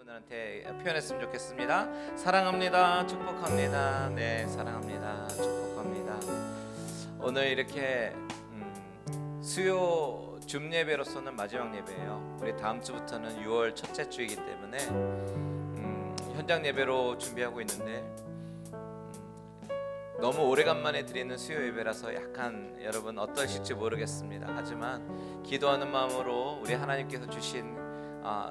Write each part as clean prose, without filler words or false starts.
여러분들한테 표현했으면 좋겠습니다. 사랑합니다. 축복합니다. 네, 사랑합니다. 축복합니다. 오늘 이렇게 수요 줌 예배로서는 마지막 예배예요. 우리 다음 주부터는 6월 첫째 주이기 때문에 현장 예배로 준비하고 있는데 너무 오래간만에 드리는 수요 예배라서 약간 여러분 어떠실지 모르겠습니다. 하지만 기도하는 마음으로 우리 하나님께서 주신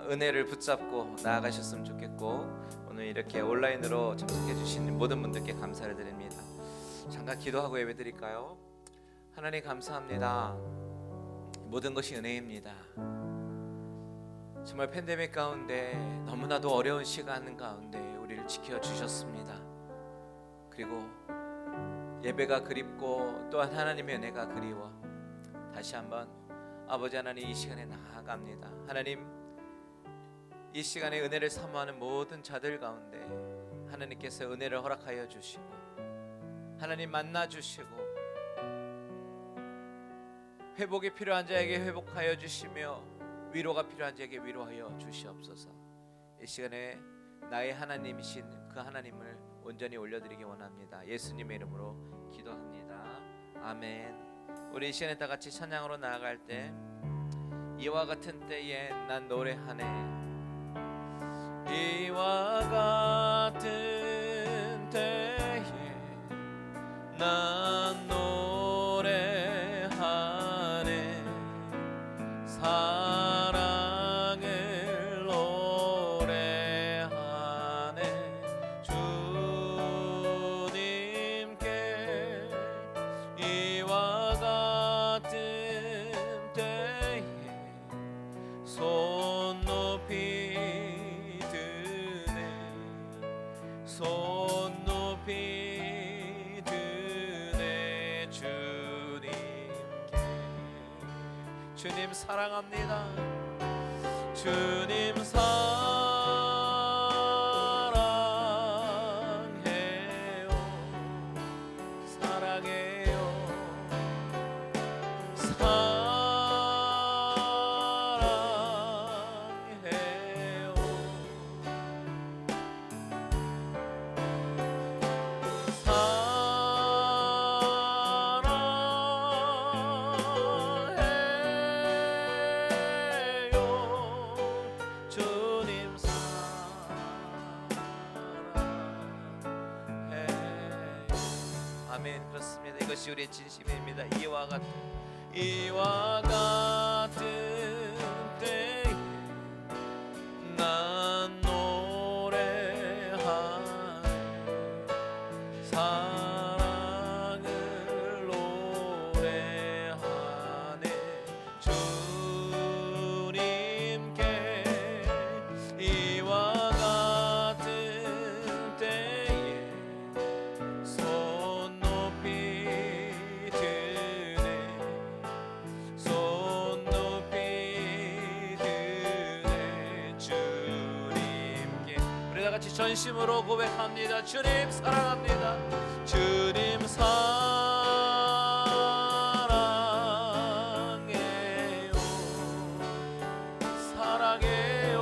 은혜를 붙잡고 나아가셨으면 좋겠고, 오늘 이렇게 온라인으로 참석해 주신 모든 분들께 감사를 드립니다. 잠깐 기도하고 예배 드릴까요? 하나님 감사합니다. 모든 것이 은혜입니다. 정말 팬데믹 가운데 너무나도 어려운 시간 가운데 우리를 지켜주셨습니다. 그리고 예배가 그립고 또한 하나님의 은혜가 그리워 다시 한번 아버지 하나님 이 시간에 나아갑니다. 하나님, 이 시간에 은혜를 사모하는 모든 자들 가운데 하나님께서 은혜를 허락하여 주시고 하나님 만나 주시고 회복이 필요한 자에게 회복하여 주시며 위로가 필요한 자에게 위로하여 주시옵소서. 이 시간에 나의 하나님이신 그 하나님을 온전히 올려드리기 원합니다. 예수님의 이름으로 기도합니다. 아멘. 우리 이 시간에 다 같이 찬양으로 나아갈 때 이와 같은 때에 난 노래하네, 이와 같은 때에 난 노래하네, 사랑을 노래하네, 주님께 이와 같은 때에 손 높이 손 높이 드네 주님께. 주님 사랑합니다. 주님 사랑해요. 사랑해요. 사랑해요. 주님 사랑해요. 아멘. 그렇습니다. 이것이 우리의 진심입니다. 이와 같은 때에 난 노래하네, 사랑을 노래하네, 주님께 이와 같은 때에 손 높이 드네, 손 높이 드네 주님께. 우리 다 같이 전심으로 고백합니다. 주님 사랑합니다. 주님 사랑해요. 사랑해요.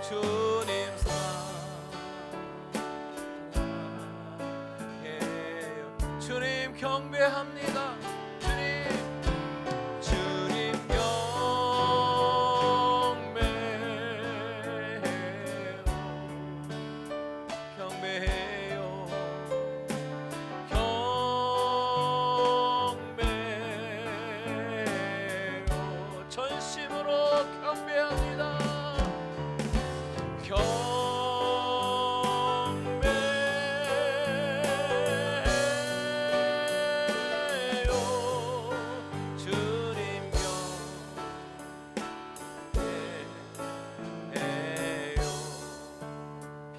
주님 사랑해요. 주님 경배합니다. 주님 경배해요. 경배해요. 전심으로 경배합니다. 경배해요. 주님 경배해요.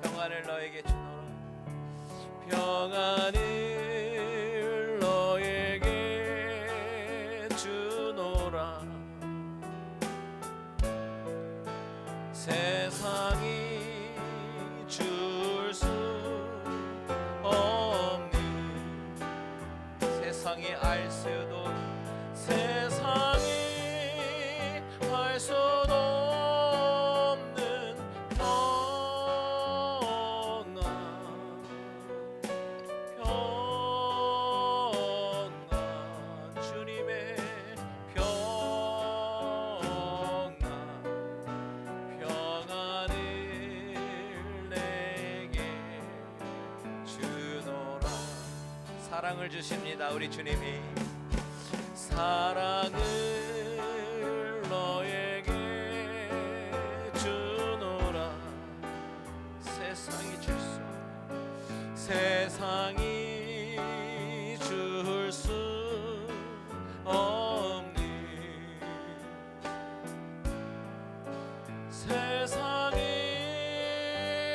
평안을 너에게 주노라, 평안을 너에게 주노라, 세상이 알 수도 세상이 알 수도 없는 평안 주님의 평안을 내게 주노라. 사랑을 주십니다. 우리 주님이 사랑을 너에게 주노라. 세상이 줄 수 없는 세상이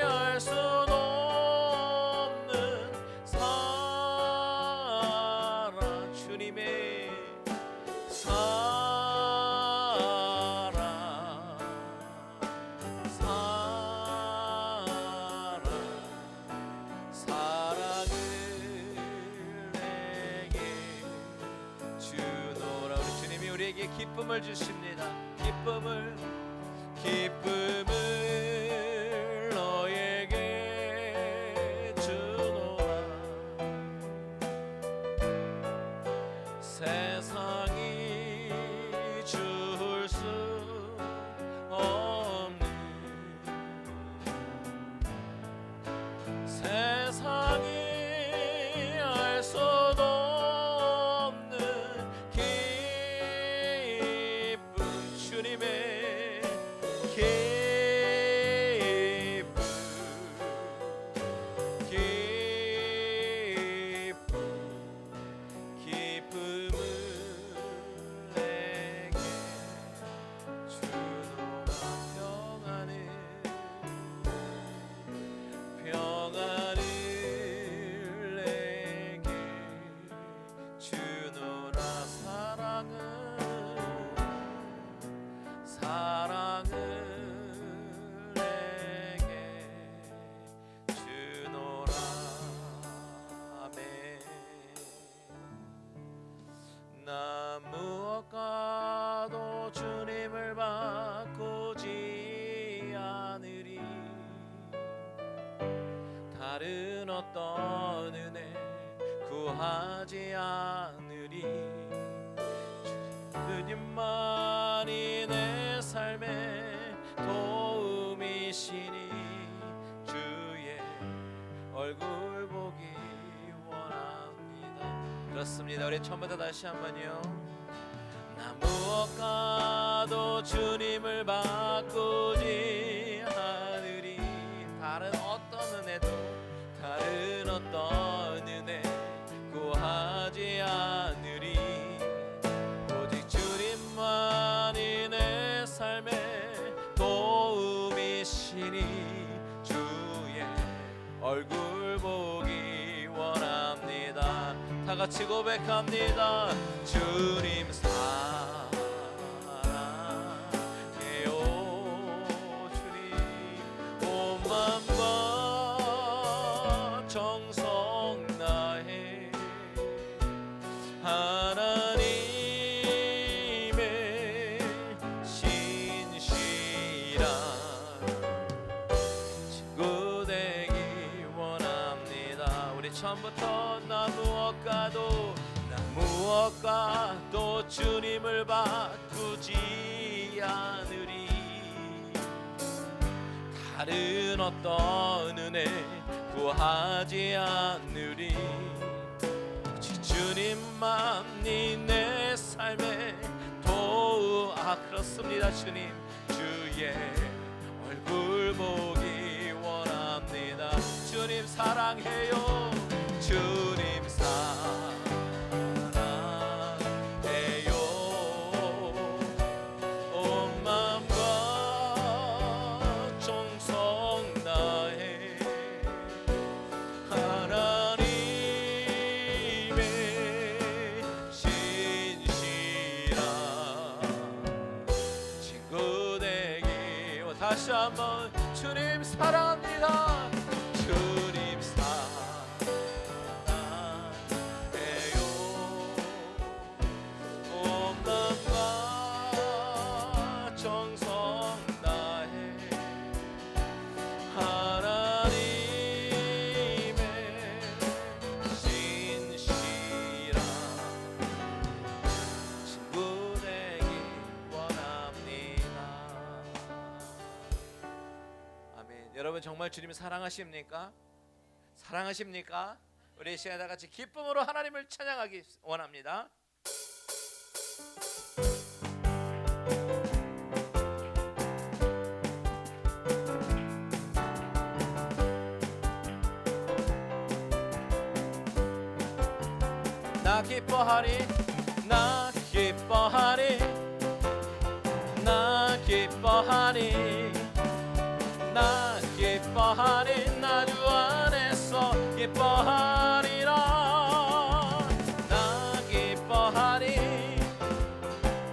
알 수 없는 사랑 주님의 사랑을 내게 주노라. 우리 주님이 우리에게 기쁨을 주십니다. 기쁨을 너에게 주노라. 세상이 줄 수 없는 세상이 알 수도 없는 기쁨 주님의 기쁨을 내게 주노라. 평안을 내게 주노라. 사랑을 내게 주노라. 아멘. 나 무엇과도 주님을 바꾸지 않으리. 다른 어떤 은혜 구하지 않으리. 주님만이 내 삶의 도움이시니 주의 얼굴 보기 원합니다. 그렇습니다. 우리 처음부터 다시 한번요. 나 무엇과도 주님을 바꾸지 않으리. 다른 어떤 은혜 구하지 않으리. 오직 주님만이 내 삶의 도움이시니 주의 얼굴 보기 원합니다. 다 같이 고백합니다. 주님 사랑해요. 주님 온 마음과 정성 다해 하나님의 신실한 친구 되기 원합니다. 우리 처음부터 나 무엇과도 주님을 바꾸지 않으리. 다른 어떤 은혜 구하지 않으리. 오직 주님만이 내 삶의 도움. 그렇습니다. 주님 주의 얼굴 보기 원합니다. 주님 사랑해요. 주님 사랑해요. 온 마음과 정성 다해 하나님의 신실한 친구 되기. 다시 한번 주님 사랑합니다. 주님 사랑해요. 정말 주님 사랑하십니까? 사랑하십니까? 우리 이 시간에 다 같이 기쁨으로 하나님을 찬양하기 원합니다. 나 기뻐하리, 나 기뻐하리, 나 기뻐하리, 나 기뻐하리, 나 주 안에서 기뻐하리라. 나 기뻐하리,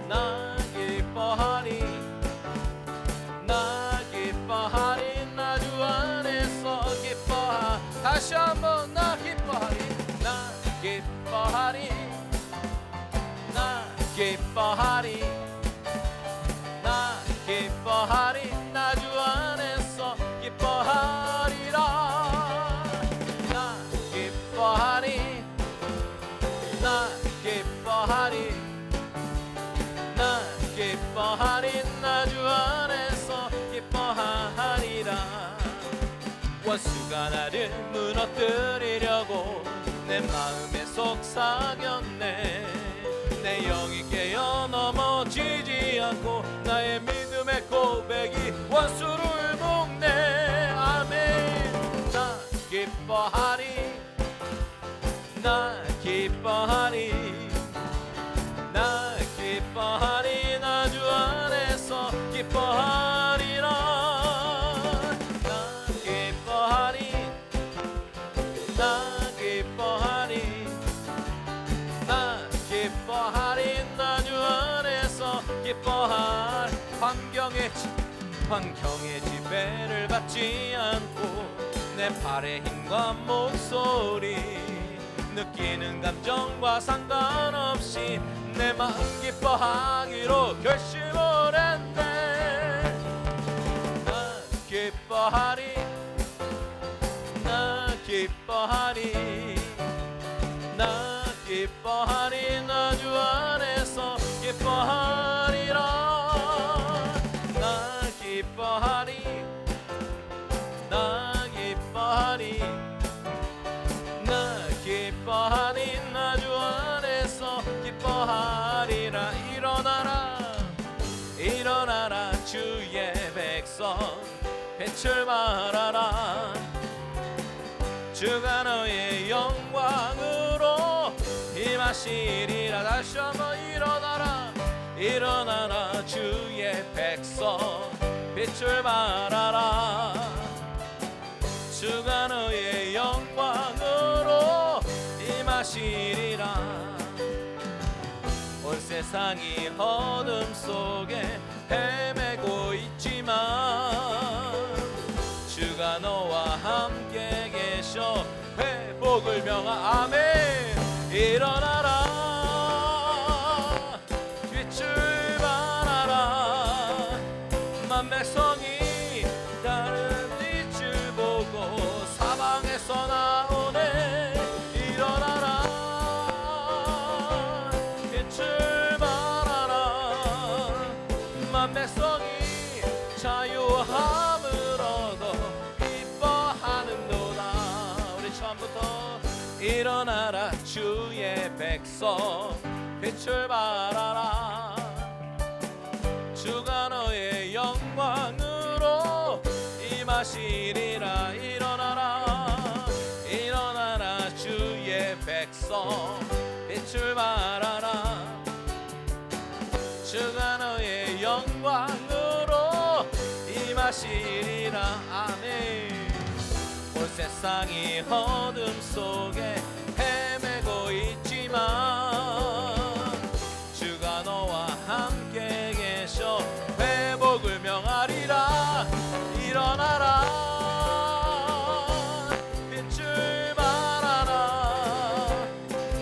나 기뻐하리, 나 기뻐하리, 나 주 안에서 기뻐하. 다시 한번 나 기뻐하리, 나 기뻐하리, 나 기뻐하리, 나 기뻐하리, 나 주 안에서 기뻐하리라. 나 기뻐하리, 나 기뻐하리, 나 기뻐하리, 나 주 안에서 기뻐하리라. 원수가 나를 무너뜨리려고 내 마음에 속삭였네. 내 영이 깨어 넘어지지 않고 나의 믿음의 고백이 원수를 묶네. 아멘. 나 기뻐하리, 나 기뻐하리, 나 기뻐하리, 나 주 안에서 기뻐하리라. 나 기뻐하리, 나 기뻐하리, 나 기뻐하리, 나 주 안에서 기뻐할. 환경의 지배를 받지 않고 내 팔의 힘과 목소리 느끼는 감정과 상관없이 내 마음 기뻐하기로 결심을 했네. 나 기뻐하리, 나 기뻐하리, 나 기뻐하리, 나 주 안에서 기뻐하리라. 나 기뻐하리, 나 기뻐하리, 나 기뻐하리, 나 주 안에서 기뻐하리라. 일어나라, 일어나라 주의 백성 빛을 발하라. 주가 너의 영광으로 임하시리라. 다시 한번 일어나라, 일어나라 주의 백성 빛을 발하라. 주가 너의 영광으로 임하시리라. 온 세상이 어둠 속에 헤매고 있지만 주가 너와 함께 계셔 회복을 명하. 아멘. 일어나라, 빛을 발하라. 만 백성이 다른 빛을 보고 사방에서 나오네. 일어나라, 빛을 발하라. 만 백성이 자유함을 얻어 기뻐하는도다. 우리 처음부터 일어나라 주의 백성 빛을 발하라. 주가 너의 영광으로 임하시리라. 일어나라, 일어나라 주의 백성 빛을 발하라. 주가 너의 영광으로 임하시리라. 아멘. 온 세상이 어둠 속에 헤매고 있지만 주가 너와 함께 계셔 회복을 명하리라. 일어나라, 빛을 발하라.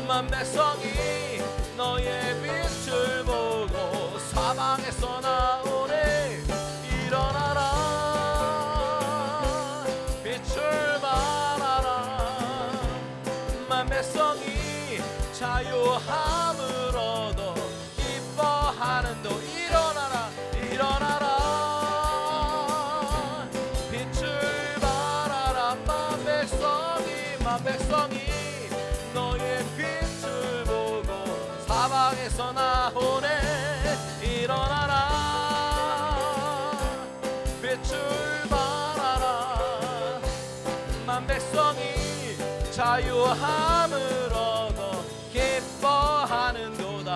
만 백성이 너의 빛을 보고 사방에서 나오네. 일어나라, 빛을 발하라. 만 백성이 자유함을 얻어 기뻐하는도. 일어나라, 일어나라, 빛을 발하라. 만 백성이 너의 빛을 보고 사방에서 나오네. 일어나라 빛을 발하라. 만 백성이 자유함을 얻어 기뻐하는도다.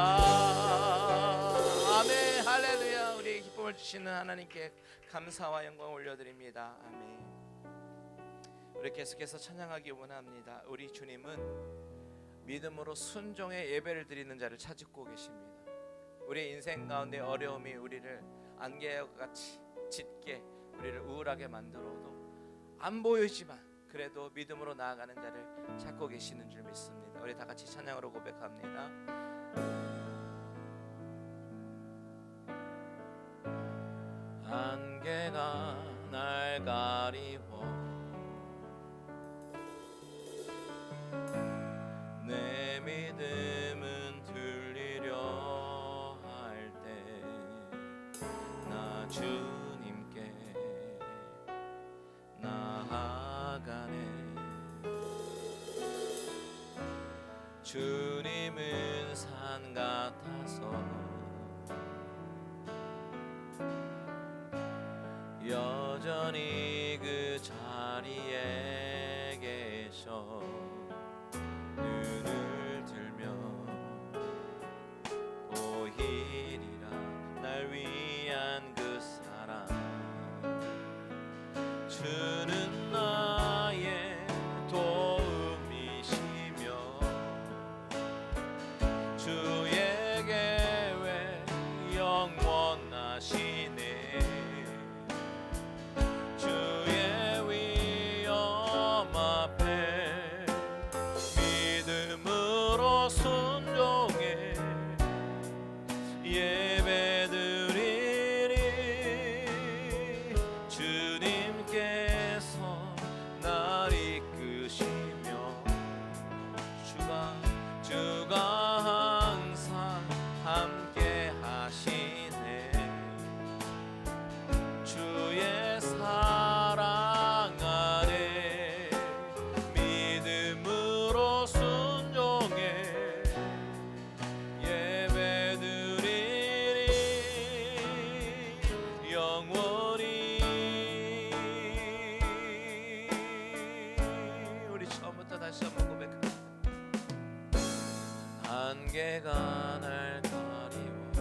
아멘. 할렐루야. 우리에게 기쁨을 주시는 하나님께 감사와 영광을 올려드립니다. 아멘. 우리 계속해서 찬양하기 원합니다. 우리 주님은 믿음으로 순종의 예배를 드리는 자를 찾고 계십니다. 우리 인생 가운데 어려움이 우리를 안개와 같이 짙게 우리를 우울하게 만들어도 안 보이지만 그래도 믿음으로 나아가는 자를 찾고 계시는 줄 믿습니다. 우리 다 같이 찬양으로 고백합니다. 안개가 날 가리워 내 믿음은 들리려 할 때 나 주님께 나아가네. 주님은 산 같아서 여전히 그 자리에 계셔. 눈을 들면 보이리라 날 위한 그 사랑. 주는 나의 도움이시며 주의 계획 영원하시네. 주의 위엄 앞에 믿음으로 순종해 예배드리리. 주님께서 날 이끄시며 주가 항상 함께 하시네. 주의 사랑 안에 믿음으로 순종해 예배드리리 영원히. 우리 처음부터 다시 한번 고백합니다. 안개가 날 가리워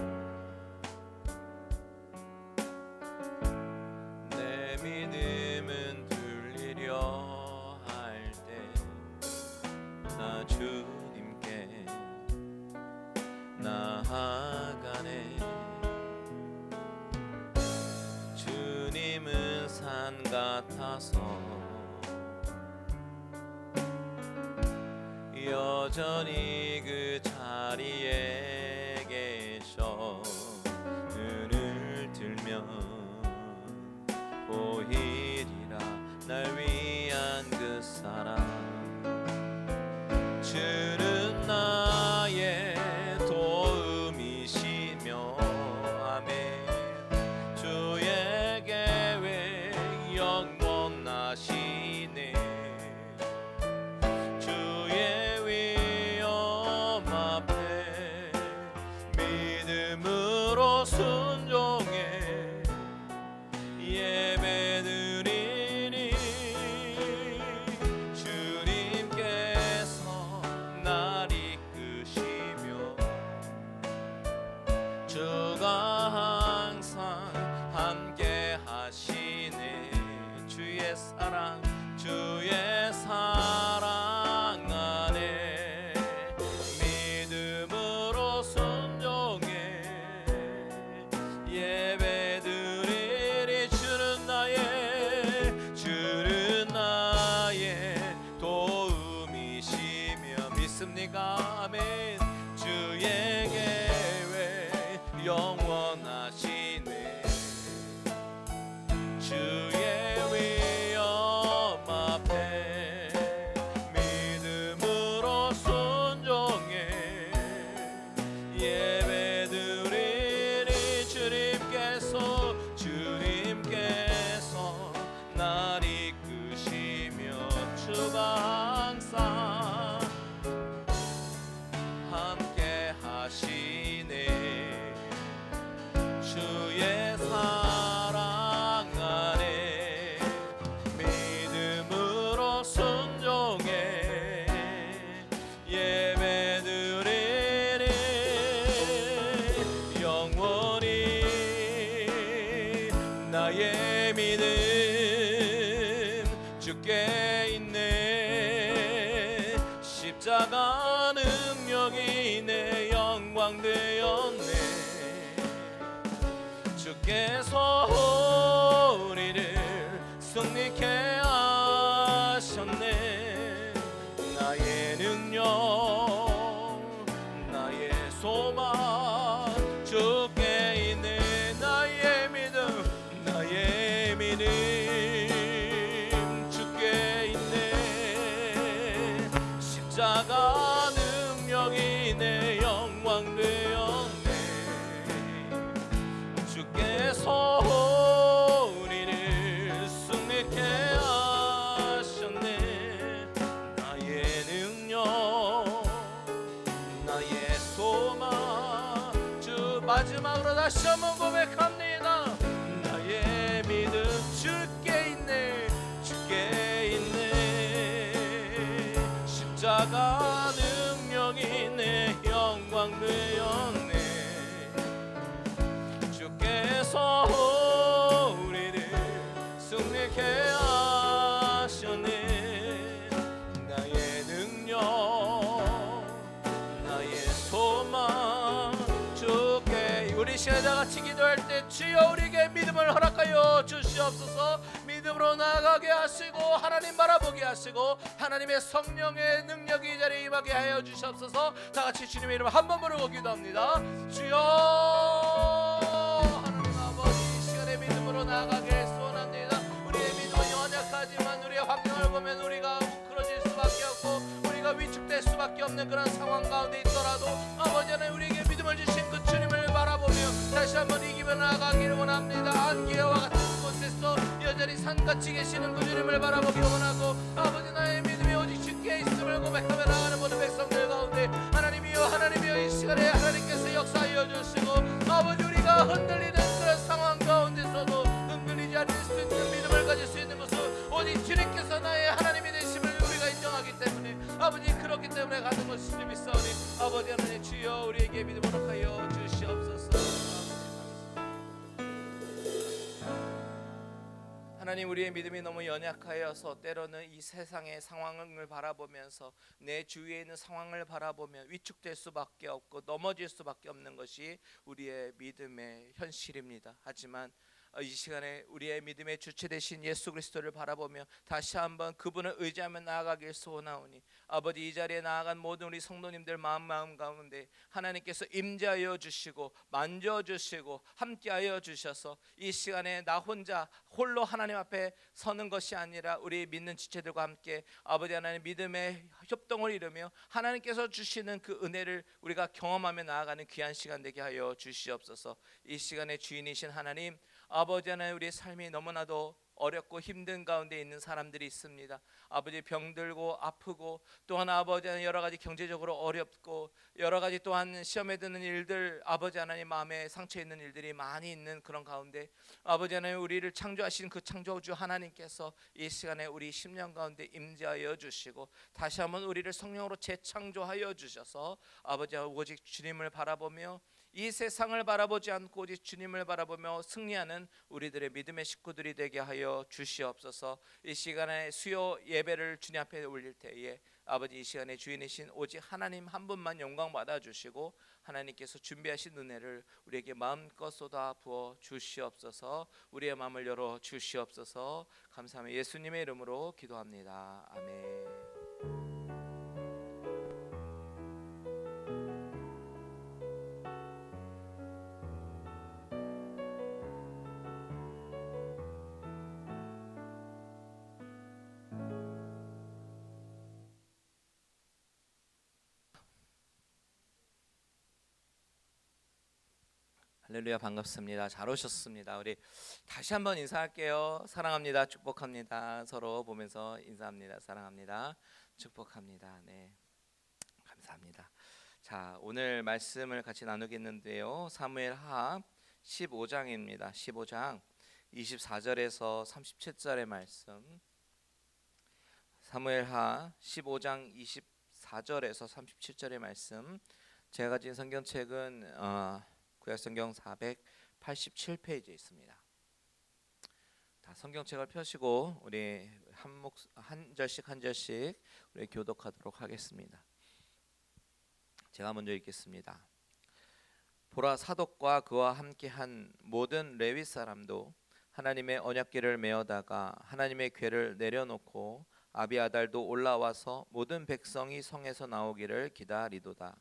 내 믿음은 들리려 할 때 나 주님께 나아가네. 주님은 산 같아서 여전히 그 자리에 계셔. 눈을 들면 보이리라 날 위한 그 사랑. 주는 나의 도움이시며 아멘. 주의 계획 영원하시네. 주의 위엄 앞에 믿음으로 순종해 예배드리니. 주님께서 날 이끄시며 주가 항상 함께 하시네. 주의 사랑 안에 믿음으로 순종해 예배드리리. 주는 나의 도움이시며 믿습니까? 아멘. 주의 계획 영원하시네. 주의 위엄 앞에 믿음으로 순종해 예배드리니. 주님께서 날 이끄시며 주가 항상 주사 함께 하시네. 주의 사랑 안에 믿음으로 순종해 예배드리니 영원히 나의 믿음 주께 있네. 십자가 능력이 내 영광 되었네. 주께서 우리를 승리케 하셨네. 나의 능력 나의 소망 주께 있네. 나의 믿음 주께 있네. 십자가 능력이 내 영광 되었네. 주께서 우리를 승리케 하셨네. 나의 능력 나의 소망 주. 마지막으로 다시 한번 고백합니다. 나의 믿음 주께 있네. 주께 있네. 십자가 능력이 내 영광 되었네. 주께서 우리를 승리케 하셨네. 나의 능력 나의 소망 주께. 우리 시간 다 같이 기도할 때 주여 우리에게 믿음을 허락하여 주시옵소서. 믿음으로 나아가게 하시고 하나님 바라보게 하시고 하나님의 성령의 능력이 이 자리에 임하게 하여 주시옵소서. 다 같이 주님의 이름 한 번 부르고 기도합니다. 주여 하나님 아버지, 이 시간에 믿음으로 나아가게 소원합니다. 우리의 믿음은 연약하지만 우리의 환경을 보면 우리가 뭉클어질 수밖에 없고 우리가 위축될 수밖에 없는 그런 상황 가운데 있더라도 아버지 하나님 우리에게 믿음을 주신 그 주님을 바라보며 다시 한번 이기며 나아가기를 원합니다. 안개와 같은 곳에서 여전히 산같이 계시는 그 주님을 바라보기를 원하고 아버지 나의 믿음이 오직 주께 있음을 고백하며 나가는 모든 백성들 가운데 하나님이여 이 시간에 하나님께서 역사하여 주시고 아버지 우리가 흔들리는 그런 상황 가운데서도 흔들리지 않을 수 있는 믿음을 가질 수 있는 것은 오직 주님께서 나의 하나님이 되심을 우리가 인정하기 때문에 아버지 그렇기 때문에 가는 것이 믿사오니 아버지 하나님 주여 우리에게 믿음을 허락하여 주시옵소서. 하나님 우리의 믿음이 너무 연약하여서 때로는 이 세상의 상황을 바라보면서 내 주위에 있는 상황을 바라보면 위축될 수밖에 없고 넘어질 수밖에 없는 것이 우리의 믿음의 현실입니다. 하지만 이 시간에 우리의 믿음의 주체 되신 예수 그리스도를 바라보며 다시 한번 그분을 의지하며 나아가길 소원하오니 아버지 이 자리에 나아간 모든 우리 성도님들 마음 가운데 하나님께서 임재하여 주시고 만져주시고 함께하여 주셔서 이 시간에 나 혼자 홀로 하나님 앞에 서는 것이 아니라 우리 믿는 지체들과 함께 아버지 하나님 믿음의 협동을 이루며 하나님께서 주시는 그 은혜를 우리가 경험하며 나아가는 귀한 시간 되게 하여 주시옵소서. 이 시간에 주인이신 하나님 아버지 하나님 우리의 삶이 너무나도 어렵고 힘든 가운데 있는 사람들이 있습니다. 아버지 병들고 아프고 또한 아버지 하나님 여러 가지 경제적으로 어렵고 여러 가지 또한 시험에 드는 일들 아버지 하나님 마음에 상처 있는 일들이 많이 있는 그런 가운데 아버지 하나님 우리를 창조하신 그 창조주 하나님께서 이 시간에 우리 심령 가운데 임재하여 주시고 다시 한번 우리를 성령으로 재창조하여 주셔서 아버지 오직 주님을 바라보며 이 세상을 바라보지 않고 오직 주님을 바라보며 승리하는 우리들의 믿음의 식구들이 되게 하여 주시옵소서. 이 시간에 수요 예배를 주님 앞에 올릴 때에 아버지 이 시간에 주인이신 오직 하나님 한 분만 영광 받아 주시고 하나님께서 준비하신 은혜를 우리에게 마음껏 쏟아 부어 주시옵소서. 우리의 마음을 열어 주시옵소서. 감사하며 예수님의 이름으로 기도합니다. 아멘. 할렐루야, 반갑습니다. 잘 오셨습니다. 우리 다시 한번 인사할게요. 사랑합니다. 축복합니다. 서로 보면서 인사합니다. 사랑합니다. 축복합니다. 네, 감사합니다. 자, 오늘 말씀을 같이 나누겠는데요. 사무엘하 15장입니다. 15장 24절에서 37절의 말씀. 사무엘하 15장 24절에서 37절의 말씀. 제가 가진 성경책은 구약성경 487페이지에 있습니다. 다 성경책을 펴시고 우리 한 절씩 한 절씩 우리 교독하도록 하겠습니다. 제가 먼저 읽겠습니다. 보라, 사독과 그와 함께한 모든 레위 사람도 하나님의 언약궤를 메어다가 하나님의 궤를 내려놓고 아비아달도 올라와서 모든 백성이 성에서 나오기를 기다리도다.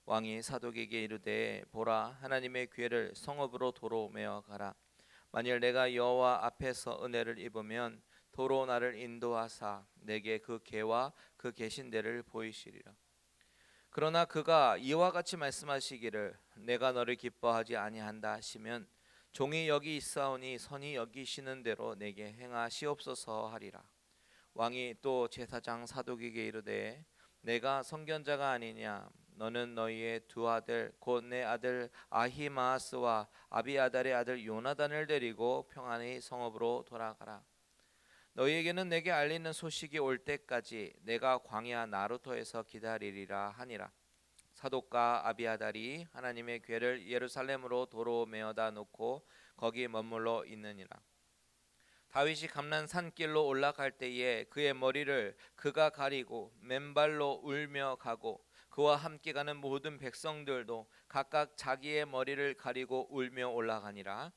왕이 사독에게 이르되, 보라, 하나님의 궤를 성읍으로 도로 메어 가라. 만일 내가 여호와 앞에서 은혜를 입으면 도로 나를 인도하사 내게 그 궤와 그 계신 데를 보이시리라. 그러나 그가 이와 같이 말씀하시기를, 내가 너를 기뻐하지 아니한다 하시면 종이 여기 있사오니 선이 여기시는 대로 내게 행하시옵소서 하리라. 왕이 또 제사장 사독에게 이르되, 내가 선견자가 아니냐? 너는 너희의 두 아들 곧 내 아들 아히마아스와 아비아달의 아들 요나단을 데리고 평안히 성읍으로 돌아가라. 너희에게는 내게 알리는 소식이 올 때까지 내가 광야 나루토에서 기다리리라 하니라. 사독과 아비아달이 하나님의 궤를 예루살렘으로 도로 메어다 놓고 거기 머물러 있느니라. 다윗이 감난 산길로 올라갈 때에 그의 머리를 그가 가리고 맨발로 울며 가고 그와 함께 가는 모든 백성들도 각각 자기의 머리를 가리고 울며 올라가니라.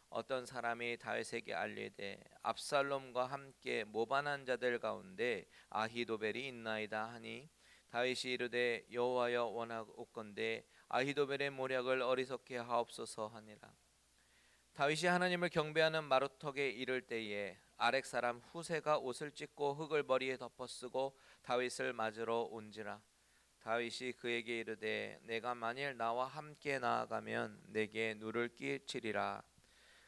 어떤 사람이 다윗에게 알리되, 압살롬과 함께 모반한 자들 가운데 아히도벨이 있나이다 하니, 다윗이 이르되, 여호와여 원하옵건대 아히도벨의 모략을 어리석게 하옵소서 하니라. 다윗이 하나님을 경배하는 마루턱에 이를 때에 아렉 사람 후세가 옷을 찢고 흙을 머리에 덮어쓰고 다윗을 맞으러 온지라. 다윗이 그에게 이르되, 내가 만일 나와 함께 나아가면 내게 누를 끼치리라.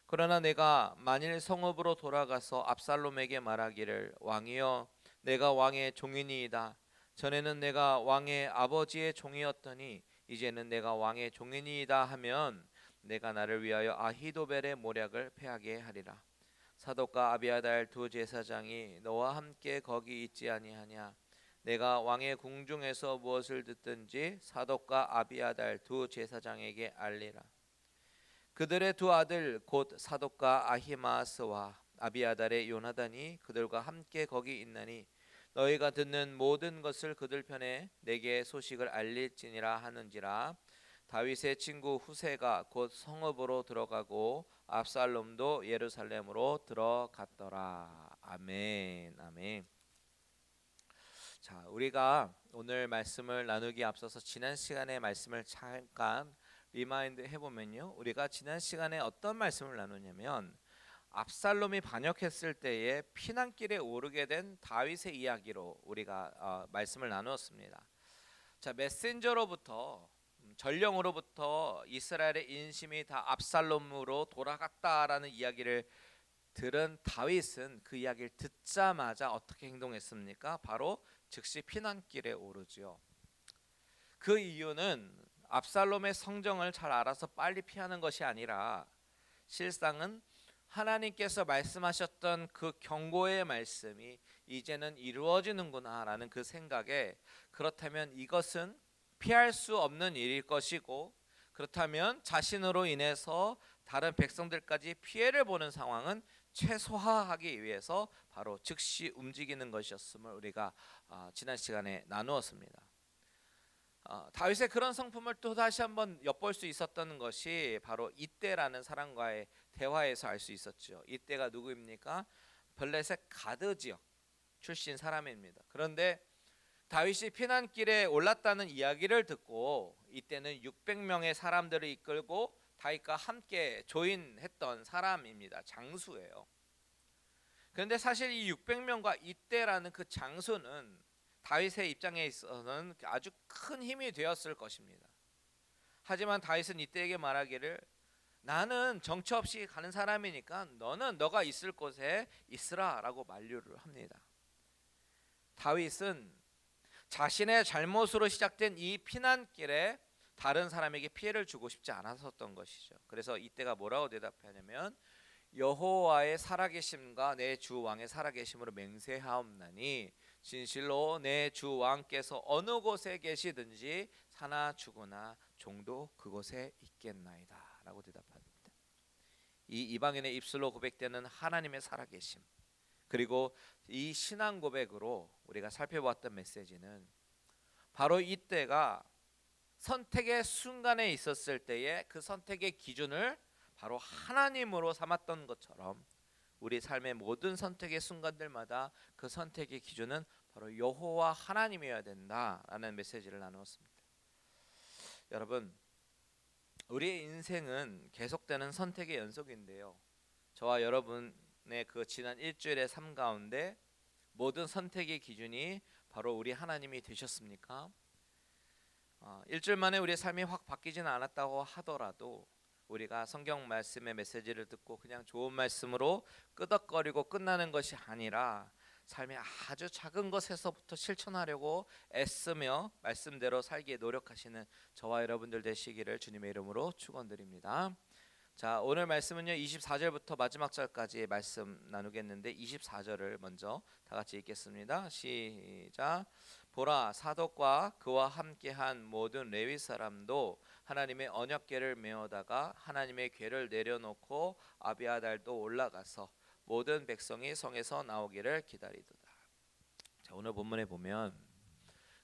그러나 내가 만일 성읍으로 돌아가서 압살롬에게 말하기를, 왕이여, 내가 왕의 종이니이다. 전에는 내가 왕의 아버지의 종이었더니 이제는 내가 왕의 종이니이다 하면 내가 나를 위하여 아히도벨의 모략을 패하게 하리라. 사독과 아비아달 두 제사장이 너와 함께 거기 있지 아니하냐? 내가 왕의 궁중에서 무엇을 듣든지 사독과 아비아달 두 제사장에게 알리라. 그들의 두 아들 곧 사독과 아히마아스와 아비아달의 요나단이 그들과 함께 거기 있나니 너희가 듣는 모든 것을 그들 편에 내게 소식을 알릴지니라 하는지라. 다윗의 친구 후세가 곧 성읍으로 들어가고 압살롬도 예루살렘으로 들어갔더라. 아멘. 아멘. 자, 우리가 오늘 말씀을 나누기 앞서서 지난 시간의 말씀을 잠깐 리마인드 해보면요, 우리가 지난 시간에 어떤 말씀을 나누냐면 압살롬이 반역했을 때에 피난길에 오르게 된 다윗의 이야기로 우리가 말씀을 나누었습니다. 자, 메신저로부터 전령으로부터 이스라엘의 인심이 다 압살롬으로 돌아갔다라는 이야기를 들은 다윗은 그 이야기를 듣자마자 어떻게 행동했습니까? 바로 즉시 피난길에 오르지요. 그 이유는 압살롬의 성정을 잘 알아서 빨리 피하는 것이 아니라 실상은 하나님께서 말씀하셨던 그 경고의 말씀이 이제는 이루어지는구나라는 그 생각에, 그렇다면 이것은 피할 수 없는 일일 것이고, 그렇다면 자신으로 인해서 다른 백성들까지 피해를 보는 상황은 최소화하기 위해서 바로 즉시 움직이는 것이었음을 우리가 지난 시간에 나누었습니다. 다윗의 그런 성품을 또 다시 한번 엿볼 수 있었던 것이 바로 이때라는 사람과의 대화에서 알 수 있었죠. 이때가 누구입니까? 블레셋 가드 지역 출신 사람입니다. 그런데 다윗이 피난길에 올랐다는 이야기를 듣고 이때는 600명의 사람들을 이끌고 다윗과 함께 조인했던 사람입니다. 장수예요. 그런데 사실 이 600명과 이때라는 그 장수는 다윗의 입장에 있어서는 아주 큰 힘이 되었을 것입니다. 하지만 다윗은 이때에게 말하기를, 나는 정처 없이 가는 사람이니까 너는 너가 있을 곳에 있으라라고 만류를 합니다. 다윗은 자신의 잘못으로 시작된 이 피난길에 다른 사람에게 피해를 주고 싶지 않았었던 것이죠. 그래서 이때가 뭐라고 대답하냐면 여호와의 살아계심과 내 주 왕의 살아계심으로 맹세하옵나니 진실로 내 주 왕께서 어느 곳에 계시든지 사나 죽으나 종도 그곳에 있겠나이다 라고 대답합니다. 이 이방인의 입술로 고백되는 하나님의 살아계심, 그리고 이 신앙 고백으로 우리가 살펴보았던 메시지는 바로 이때가 선택의 순간에 있었을 때에 그 선택의 기준을 바로 하나님으로 삼았던 것처럼 우리 삶의 모든 선택의 순간들마다 그 선택의 기준은 바로 여호와 하나님이어야 된다라는 메시지를 나누었습니다. 여러분, 우리의 인생은 계속되는 선택의 연속인데요, 저와 여러분의 그 지난 일주일의 삶 가운데 모든 선택의 기준이 바로 우리 하나님이 되셨습니까? 일주일 만에 우리의 삶이 확 바뀌지는 않았다고 하더라도 우리가 성경 말씀의 메시지를 듣고 그냥 좋은 말씀으로 끄덕거리고 끝나는 것이 아니라 삶의 아주 작은 것에서부터 실천하려고 애쓰며 말씀대로 살기에 노력하시는 저와 여러분들 되시기를 주님의 이름으로 축원드립니다. 자, 오늘 말씀은요 24절부터 마지막 절까지 말씀 나누겠는데 24절을 먼저 다 같이 읽겠습니다. 시작. 보라, 사독과 그와 함께한 모든 레위 사람도 하나님의 언약궤를 메어다가 하나님의 궤를 내려놓고 아비아달도 올라가서 모든 백성이 성에서 나오기를 기다리도다. 자, 오늘 본문에 보면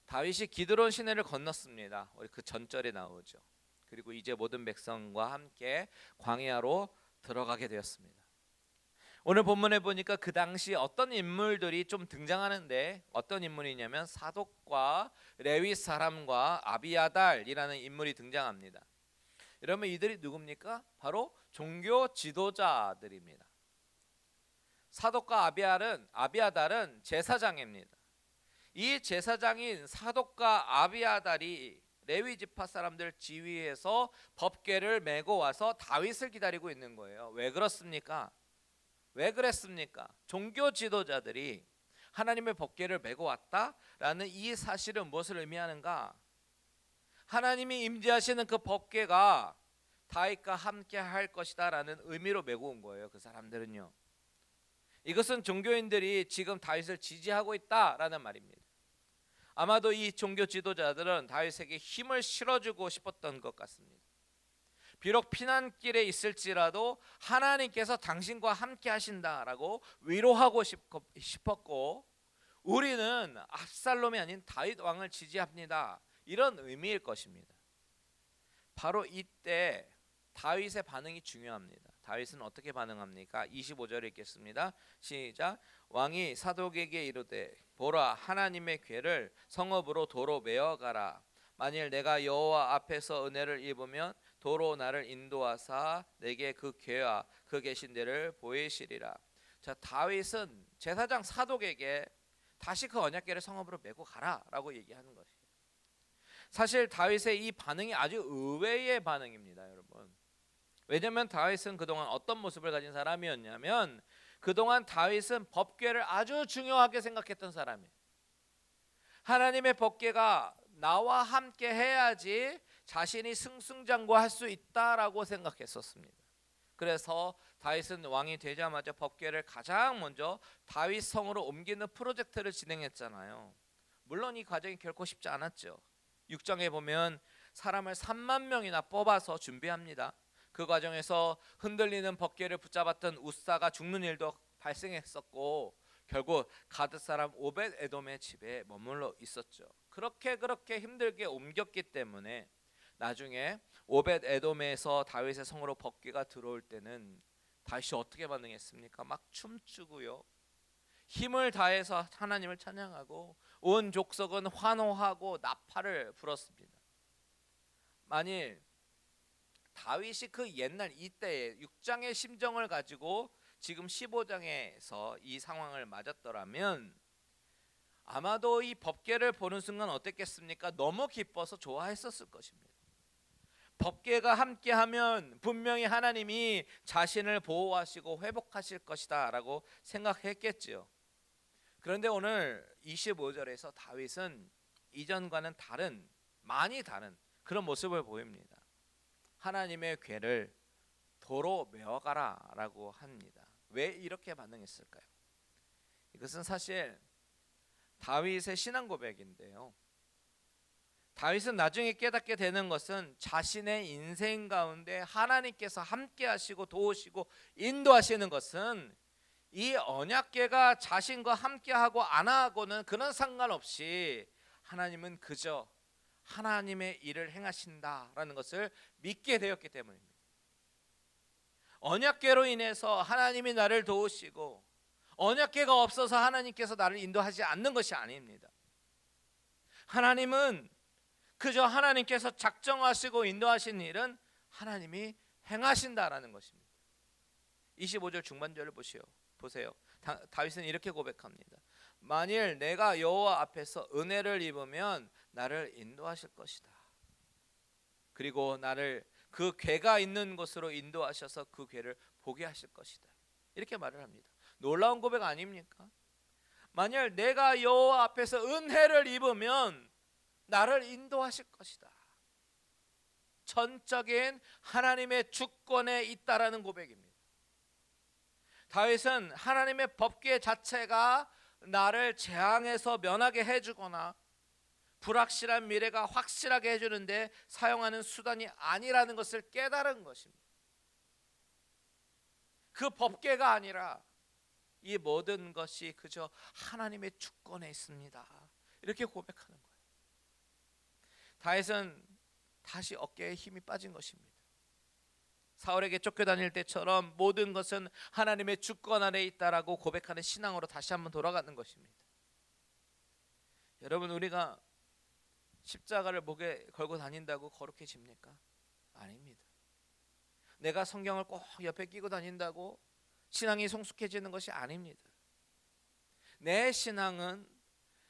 다윗이 기드론 시내를 건넜습니다. 그 전절에 나오죠. 그리고 이제 모든 백성과 함께 광야로 들어가게 되었습니다. 오늘 본문에 보니까 그 당시 어떤 인물들이 좀 등장하는데, 어떤 인물이냐면 사독과 레위 사람과 아비아달이라는 인물이 등장합니다. 여러분, 이들이 누굽니까? 바로 종교 지도자들입니다. 사독과 아비아달은 제사장입니다. 이 제사장인 사독과 아비아달이 레위 지파 사람들 지휘해서 법궤를 메고 와서 다윗을 기다리고 있는 거예요. 왜 그렇습니까? 왜 그랬습니까? 종교 지도자들이 하나님의 법궤를 메고 왔다라는 이 사실은 무엇을 의미하는가? 하나님이 임재하시는 그 법궤가 다윗과 함께 할 것이다라는 의미로 메고 온 거예요. 그 사람들은요. 이것은 종교인들이 지금 다윗을 지지하고 있다라는 말입니다. 아마도 이 종교 지도자들은 다윗에게 힘을 실어주고 싶었던 것 같습니다. 비록 피난길에 있을지라도 하나님께서 당신과 함께 하신다라고 위로하고 싶었고, 우리는 압살롬이 아닌 다윗 왕을 지지합니다, 이런 의미일 것입니다. 바로 이때 다윗의 반응이 중요합니다. 다윗은 어떻게 반응합니까? 25절 읽겠습니다. 시작. 왕이 사독에게 이르되 보라, 하나님의 궤를 성읍으로 도로 메어가라. 만일 내가 여호와 앞에서 은혜를 입으면 도로 나를 인도하사 내게 그 궤와 그 계신 데를 보이시리라. 자, 다윗은 제사장 사독에게 다시 그 언약궤를 성읍으로 메고 가라라고 얘기하는 것이에요. 사실 다윗의 이 반응이 아주 의외의 반응입니다, 여러분. 왜냐하면 다윗은 그동안 어떤 모습을 가진 사람이었냐면, 그동안 다윗은 법궤를 아주 중요하게 생각했던 사람이에요. 하나님의 법궤가 나와 함께 해야지 자신이 승승장구할 수 있다라고 생각했었습니다. 그래서 다윗은 왕이 되자마자 법궤를 가장 먼저 다윗 성으로 옮기는 프로젝트를 진행했잖아요. 물론 이 과정이 결코 쉽지 않았죠. 6장에 보면 사람을 3만 명이나 뽑아서 준비합니다. 그 과정에서 흔들리는 법궤를 붙잡았던 우사가 죽는 일도 발생했었고, 결국 가드 사람 오벳 에돔의 집에 머물러 있었죠. 그렇게 힘들게 옮겼기 때문에 나중에 오벳 에돔에서 다윗의 성으로 법궤가 들어올 때는 다윗이 어떻게 반응했습니까? 막 춤추고요, 힘을 다해서 하나님을 찬양하고 온 족속은 환호하고 나팔을 불었습니다. 만일 다윗이 그 옛날 이때의 6장의 심정을 가지고 지금 15장에서 이 상황을 맞았더라면 아마도 이 법궤를 보는 순간 어땠겠습니까? 너무 기뻐서 좋아했었을 것입니다. 법궤가 함께하면 분명히 하나님이 자신을 보호하시고 회복하실 것이다 라고 생각했겠지요. 그런데 오늘 25절에서 다윗은 이전과는 많이 다른 그런 모습을 보입니다. 하나님의 궤를 도로 메어가라 라고 합니다. 왜 이렇게 반응했을까요? 이것은 사실 다윗의 신앙 고백인데요. 다윗은 나중에 깨닫게 되는 것은 자신의 인생 가운데 하나님께서 함께 하시고 도우시고 인도하시는 것은 이 언약궤가 자신과 함께하고 안 하고는 그런 상관없이 하나님은 그저 하나님의 일을 행하신다라는 것을 믿게 되었기 때문입니다. 언약궤로 인해서 하나님이 나를 도우시고 언약궤가 없어서 하나님께서 나를 인도하지 않는 것이 아닙니다. 하나님은 그저 하나님께서 작정하시고 인도하신 일은 하나님이 행하신다라는 것입니다. 25절 중반절을 보세요. 다윗은 이렇게 고백합니다. 만일 내가 여호와 앞에서 은혜를 입으면 나를 인도하실 것이다. 그리고 나를 그 궤가 있는 곳으로 인도하셔서 그 궤를 보게 하실 것이다. 이렇게 말을 합니다. 놀라운 고백 아닙니까? 만일 내가 여호와 앞에서 은혜를 입으면 나를 인도하실 것이다. 전적인 하나님의 주권에 있다라는 고백입니다. 다윗은 하나님의 법궤 자체가 나를 재앙에서 면하게 해주거나 불확실한 미래가 확실하게 해주는데 사용하는 수단이 아니라는 것을 깨달은 것입니다. 그 법궤가 아니라 이 모든 것이 그저 하나님의 주권에 있습니다. 이렇게 고백하는 거예요. 다윗은 다시 어깨에 힘이 빠진 것입니다. 사울에게 쫓겨다닐 때처럼 모든 것은 하나님의 주권 아래 있다라고 고백하는 신앙으로 다시 한번 돌아가는 것입니다. 여러분, 우리가 십자가를 목에 걸고 다닌다고 거룩해집니까? 아닙니다. 내가 성경을 꼭 옆에 끼고 다닌다고 신앙이 성숙해지는 것이 아닙니다. 내 신앙은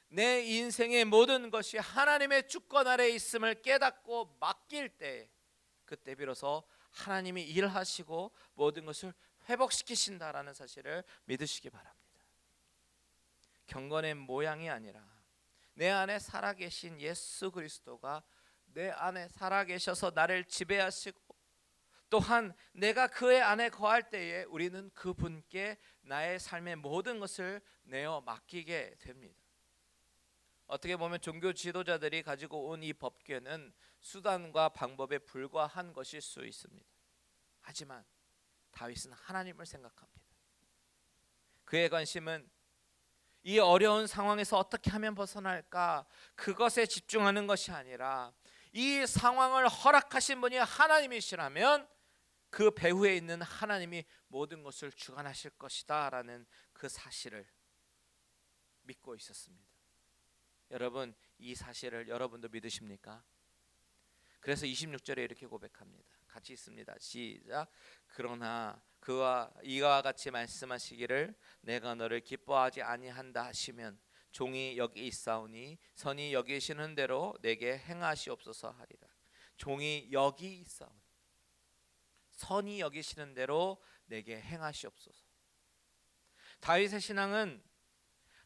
내 인생의 모든 것이 하나님의 주권 아래 있음을 깨닫고 맡길 때, 그때 비로소 하나님이 일하시고 모든 것을 회복시키신다라는 사실을 믿으시기 바랍니다. 경건의 모양이 아니라 내 안에 살아계신 예수 그리스도가 내 안에 살아계셔서 나를 지배하시고, 또한 내가 그의 안에 거할 때에 우리는 그분께 나의 삶의 모든 것을 내어 맡기게 됩니다. 어떻게 보면 종교 지도자들이 가지고 온 이 법궤는 수단과 방법에 불과한 것일 수 있습니다. 하지만 다윗은 하나님을 생각합니다. 그의 관심은 이 어려운 상황에서 어떻게 하면 벗어날까, 그것에 집중하는 것이 아니라 이 상황을 허락하신 분이 하나님이시라면 그 배후에 있는 하나님이 모든 것을 주관하실 것이다 라는 그 사실을 믿고 있었습니다. 여러분, 이 사실을 여러분도 믿으십니까? 그래서 26절에 이렇게 고백합니다. 같이 있습니다. 시작. 그러나 그와 이와 같이 말씀하시기를 내가 너를 기뻐하지 아니한다 하시면 종이 여기 있사오니 선이 여기시는 대로 내게 행하시옵소서 하리라. 종이 여기 있사오니 선이 여기시는 대로 내게 행하시옵소서. 다윗의 신앙은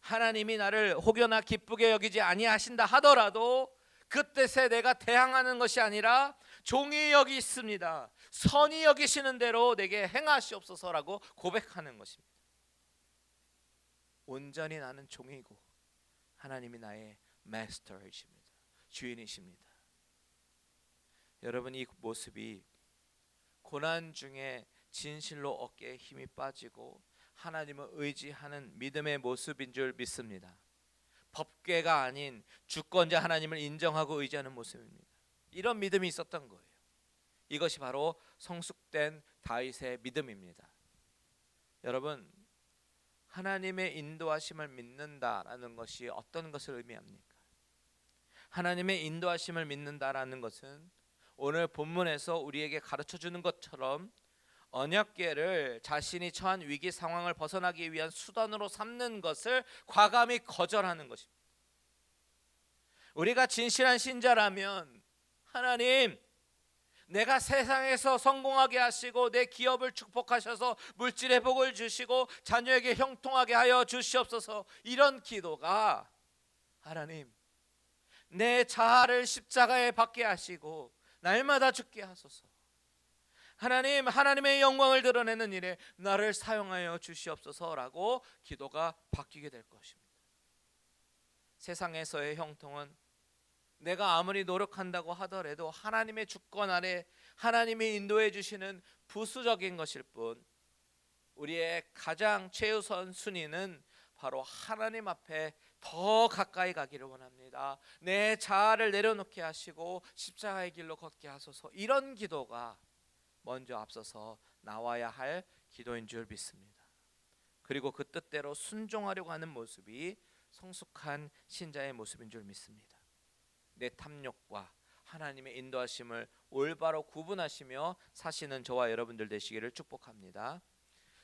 하나님이 나를 혹여나 기쁘게 여기지 아니하신다 하더라도 그 뜻에 내가 대항하는 것이 아니라 종이 여기 있습니다, 선이 여기시는 대로 내게 행하시옵소서라고 고백하는 것입니다. 온전히 나는 종이고 하나님이 나의 마스터이십니다, 주인이십니다. 여러분, 이 모습이 고난 중에 진실로 어깨에 힘이 빠지고 하나님을 의지하는 믿음의 모습인 줄 믿습니다. 법궤가 아닌 주권자 하나님을 인정하고 의지하는 모습입니다. 이런 믿음이 있었던 거예요. 이것이 바로 성숙된 다윗의 믿음입니다. 여러분, 하나님의 인도하심을 믿는다라는 것이 어떤 것을 의미합니까? 하나님의 인도하심을 믿는다라는 것은 오늘 본문에서 우리에게 가르쳐주는 것처럼 언약궤를 자신이 처한 위기 상황을 벗어나기 위한 수단으로 삼는 것을 과감히 거절하는 것입니다. 우리가 진실한 신자라면 하나님, 내가 세상에서 성공하게 하시고 내 기업을 축복하셔서 물질의 복을 주시고 자녀에게 형통하게 하여 주시옵소서. 이런 기도가 하나님, 내 자아를 십자가에 박게 하시고 날마다 죽게 하소서. 하나님, 하나님의 영광을 드러내는 일에 나를 사용하여 주시옵소서라고 기도가 바뀌게 될 것입니다. 세상에서의 형통은 내가 아무리 노력한다고 하더라도 하나님의 주권 아래 하나님이 인도해 주시는 부수적인 것일 뿐, 우리의 가장 최우선 순위는 바로 하나님 앞에 더 가까이 가기를 원합니다. 내 자아를 내려놓게 하시고 십자가의 길로 걷게 하소서. 이런 기도가 먼저 앞서서 나와야 할 기도인 줄 믿습니다. 그리고 그 뜻대로 순종하려고 하는 모습이 성숙한 신자의 모습인 줄 믿습니다. 내 탐욕과 하나님의 인도하심을 올바로 구분하시며 사시는 저와 여러분들 되시기를 축복합니다.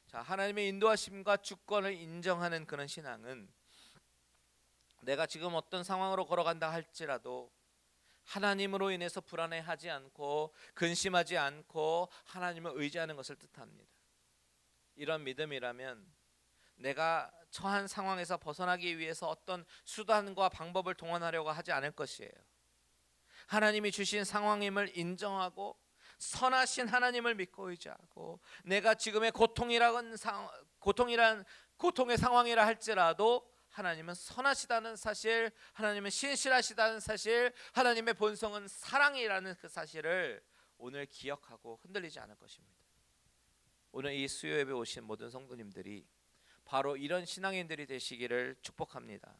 자, 하나님의 인도하심과 주권을 인정하는 그런 신앙은 내가 지금 어떤 상황으로 걸어간다 할지라도 하나님으로 인해서 불안해하지 않고 근심하지 않고 하나님을 의지하는 것을 뜻합니다. 이런 믿음이라면 내가 처한 상황에서 벗어나기 위해서 어떤 수단과 방법을 동원하려고 하지 않을 것이에요. 하나님이 주신 상황임을 인정하고 선하신 하나님을 믿고 의지하고, 내가 지금의 고통의 상황이라 할지라도 하나님은 선하시다는 사실, 하나님은 신실하시다는 사실, 하나님의 본성은 사랑이라는 그 사실을 오늘 기억하고 흔들리지 않을 것입니다. 오늘 이 수요 예배 오신 모든 성도님들이 바로 이런 신앙인들이 되시기를 축복합니다.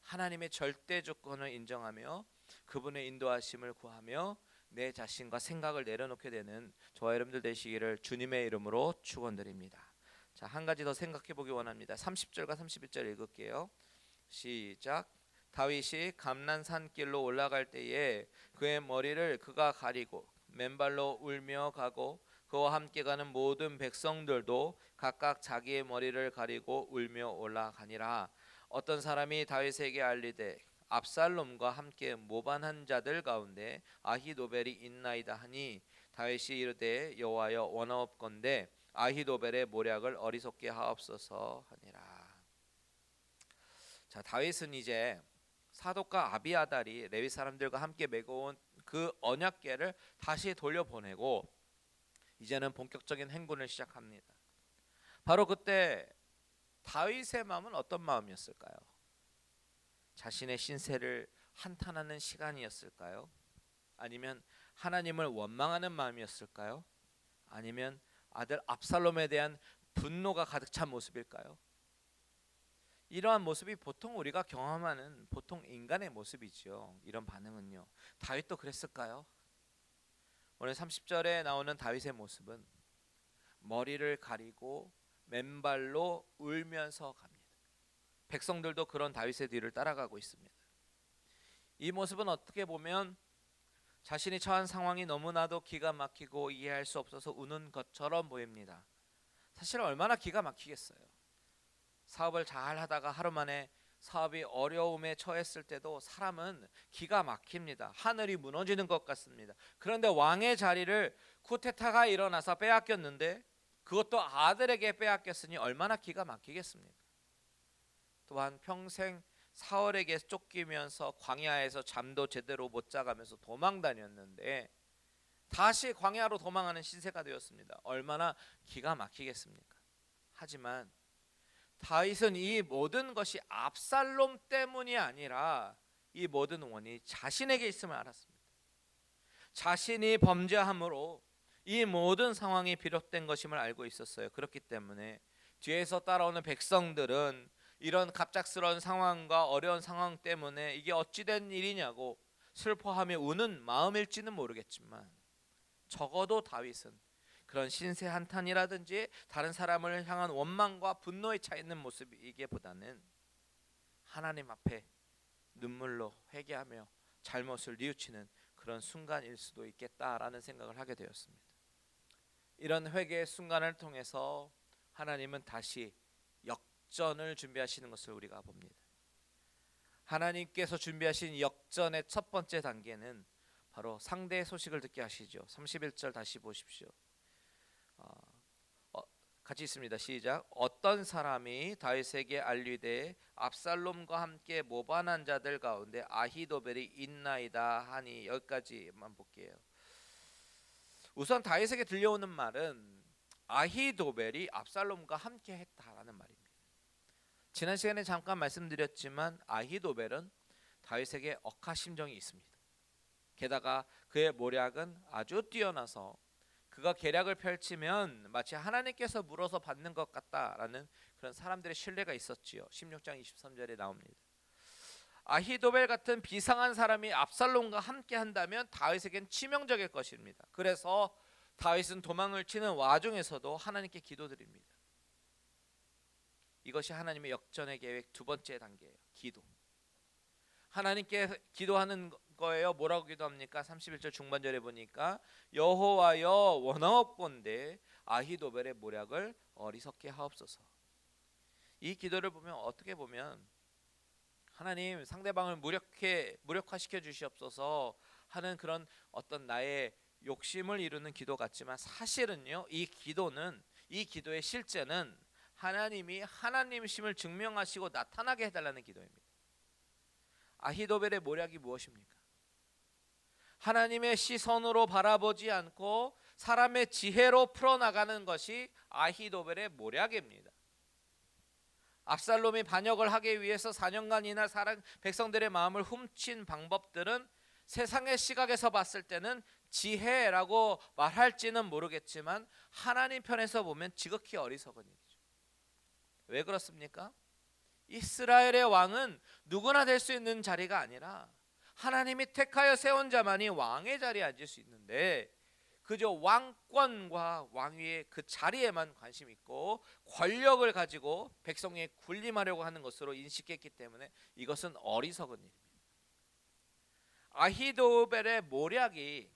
하나님의 절대 주권을 인정하며 그분의 인도하심을 구하며 내 자신과 생각을 내려놓게 되는 저와 여러분들 되시기를 주님의 이름으로 축원드립니다. 자, 한 가지 더 생각해 보기 원합니다. 30절과 31절 읽을게요. 시작. 다윗이 감난산 길로 올라갈 때에 그의 머리를 그가 가리고 맨발로 울며 가고 그와 함께 가는 모든 백성들도 각각 자기의 머리를 가리고 울며 올라가니라. 어떤 사람이 다윗에게 알리되 압살롬과 함께 모반한 자들 가운데 아히도벨이 있나이다 하니, 다윗이 이르되 여호와여 원하옵건대 아히도벨의 모략을 어리석게 하옵소서 하니라. 자, 다윗은 이제 사독과 아비아달이 레위 사람들과 함께 메고온 그 언약궤를 다시 돌려보내고 이제는 본격적인 행군을 시작합니다. 바로 그때 다윗의 마음은 어떤 마음이었을까요? 자신의 신세를 한탄하는 시간이었을까요? 아니면 하나님을 원망하는 마음이었을까요? 아니면 아들 압살롬에 대한 분노가 가득 찬 모습일까요? 이러한 모습이 보통 우리가 경험하는 보통 인간의 모습이지요. 이런 반응은요. 다윗도 그랬을까요? 오늘 30절에 나오는 다윗의 모습은 머리를 가리고 맨발로 울면서 갑니다. 백성들도 그런 다윗의 뒤를 따라가고 있습니다. 이 모습은 어떻게 보면 자신이 처한 상황이 너무나도 기가 막히고 이해할 수 없어서 우는 것처럼 보입니다. 사실 얼마나 기가 막히겠어요. 사업을 잘 하다가 하루 만에 사업이 어려움에 처했을 때도 사람은 기가 막힙니다. 하늘이 무너지는 것 같습니다. 그런데 왕의 자리를 쿠데타가 일어나서 빼앗겼는데 그것도 아들에게 빼앗겼으니 얼마나 기가 막히겠습니까? 또한 평생 사울에게 쫓기면서 광야에서 잠도 제대로 못 자가면서 도망 다녔는데 다시 광야로 도망하는 신세가 되었습니다. 얼마나 기가 막히겠습니까? 하지만 다윗은 이 모든 것이 압살롬 때문이 아니라 이 모든 원인이 자신에게 있음을 알았습니다. 자신이 범죄함으로 이 모든 상황이 비롯된 것임을 알고 있었어요. 그렇기 때문에 뒤에서 따라오는 백성들은 이런 갑작스러운 상황과 어려운 상황 때문에 이게 어찌된 일이냐고 슬퍼하며 우는 마음일지는 모르겠지만, 적어도 다윗은 그런 신세 한탄이라든지 다른 사람을 향한 원망과 분노에 차 있는 모습이기보다는 하나님 앞에 눈물로 회개하며 잘못을 뉘우치는 그런 순간일 수도 있겠다라는 생각을 하게 되었습니다. 이런 회개의 순간을 통해서 하나님은 다시 역전을 준비하시는 것을 우리가 봅니다. 하나님께서 준비하신 역전의 첫 번째 단계는 바로 상대의 소식을 듣게 하시죠. 31절 다시 보십시오. 같이 있습니다. 시작. 어떤 사람이 다윗에게 알리되 압살롬과 함께 모반한 자들 가운데 아히도벨이 있나이다 하니, 여기까지만 볼게요. 우선 다윗에게 들려오는 말은 아히도벨이 압살롬과 함께 했다라는 말입니다. 지난 시간에 잠깐 말씀드렸지만 아히도벨은 다윗에게 억하심정이 있습니다. 게다가 그의 모략은 아주 뛰어나서 그가 계략을 펼치면 마치 하나님께서 물어서 받는 것 같다라는 그런 사람들의 신뢰가 있었지요. 16장 23절에 나옵니다. 아히도벨 같은 비상한 사람이 압살롬과 함께 한다면 다윗에겐 치명적일 것입니다. 그래서 다윗은 도망을 치는 와중에서도 하나님께 기도드립니다. 이것이 하나님의 역전의 계획 두 번째 단계예요. 기도. 하나님께 기도하는 거예요. 뭐라고 기도합니까? 31절 중반절에 보니까 여호와여 원하옵건대 아히도벨의 모략을 어리석게 하옵소서. 이 기도를 보면 어떻게 보면 하나님 상대방을 무력화시켜 주시옵소서 하는 그런 어떤 나의 욕심을 이루는 기도 같지만, 사실은요, 이 기도의 실제는 하나님이 하나님이심을 증명하시고 나타나게 해달라는 기도입니다. 아히도벨의 모략이 무엇입니까? 하나님의 시선으로 바라보지 않고 사람의 지혜로 풀어나가는 것이 아히도벨의 모략입니다. 압살롬이 반역을 하기 위해서 4년간이나 백성들의 마음을 훔친 방법들은 세상의 시각에서 봤을 때는 지혜라고 말할지는 모르겠지만 하나님 편에서 보면 지극히 어리석은 일이죠. 왜 그렇습니까? 이스라엘의 왕은 누구나 될 수 있는 자리가 아니라 하나님이 택하여 세운 자만이 왕의 자리에 앉을 수 있는데, 그저 왕권과 왕위의 그 자리에만 관심 있고 권력을 가지고 백성에 군림하려고 하는 것으로 인식했기 때문에 이것은 어리석은 일입니다. 아히도벨의 모략이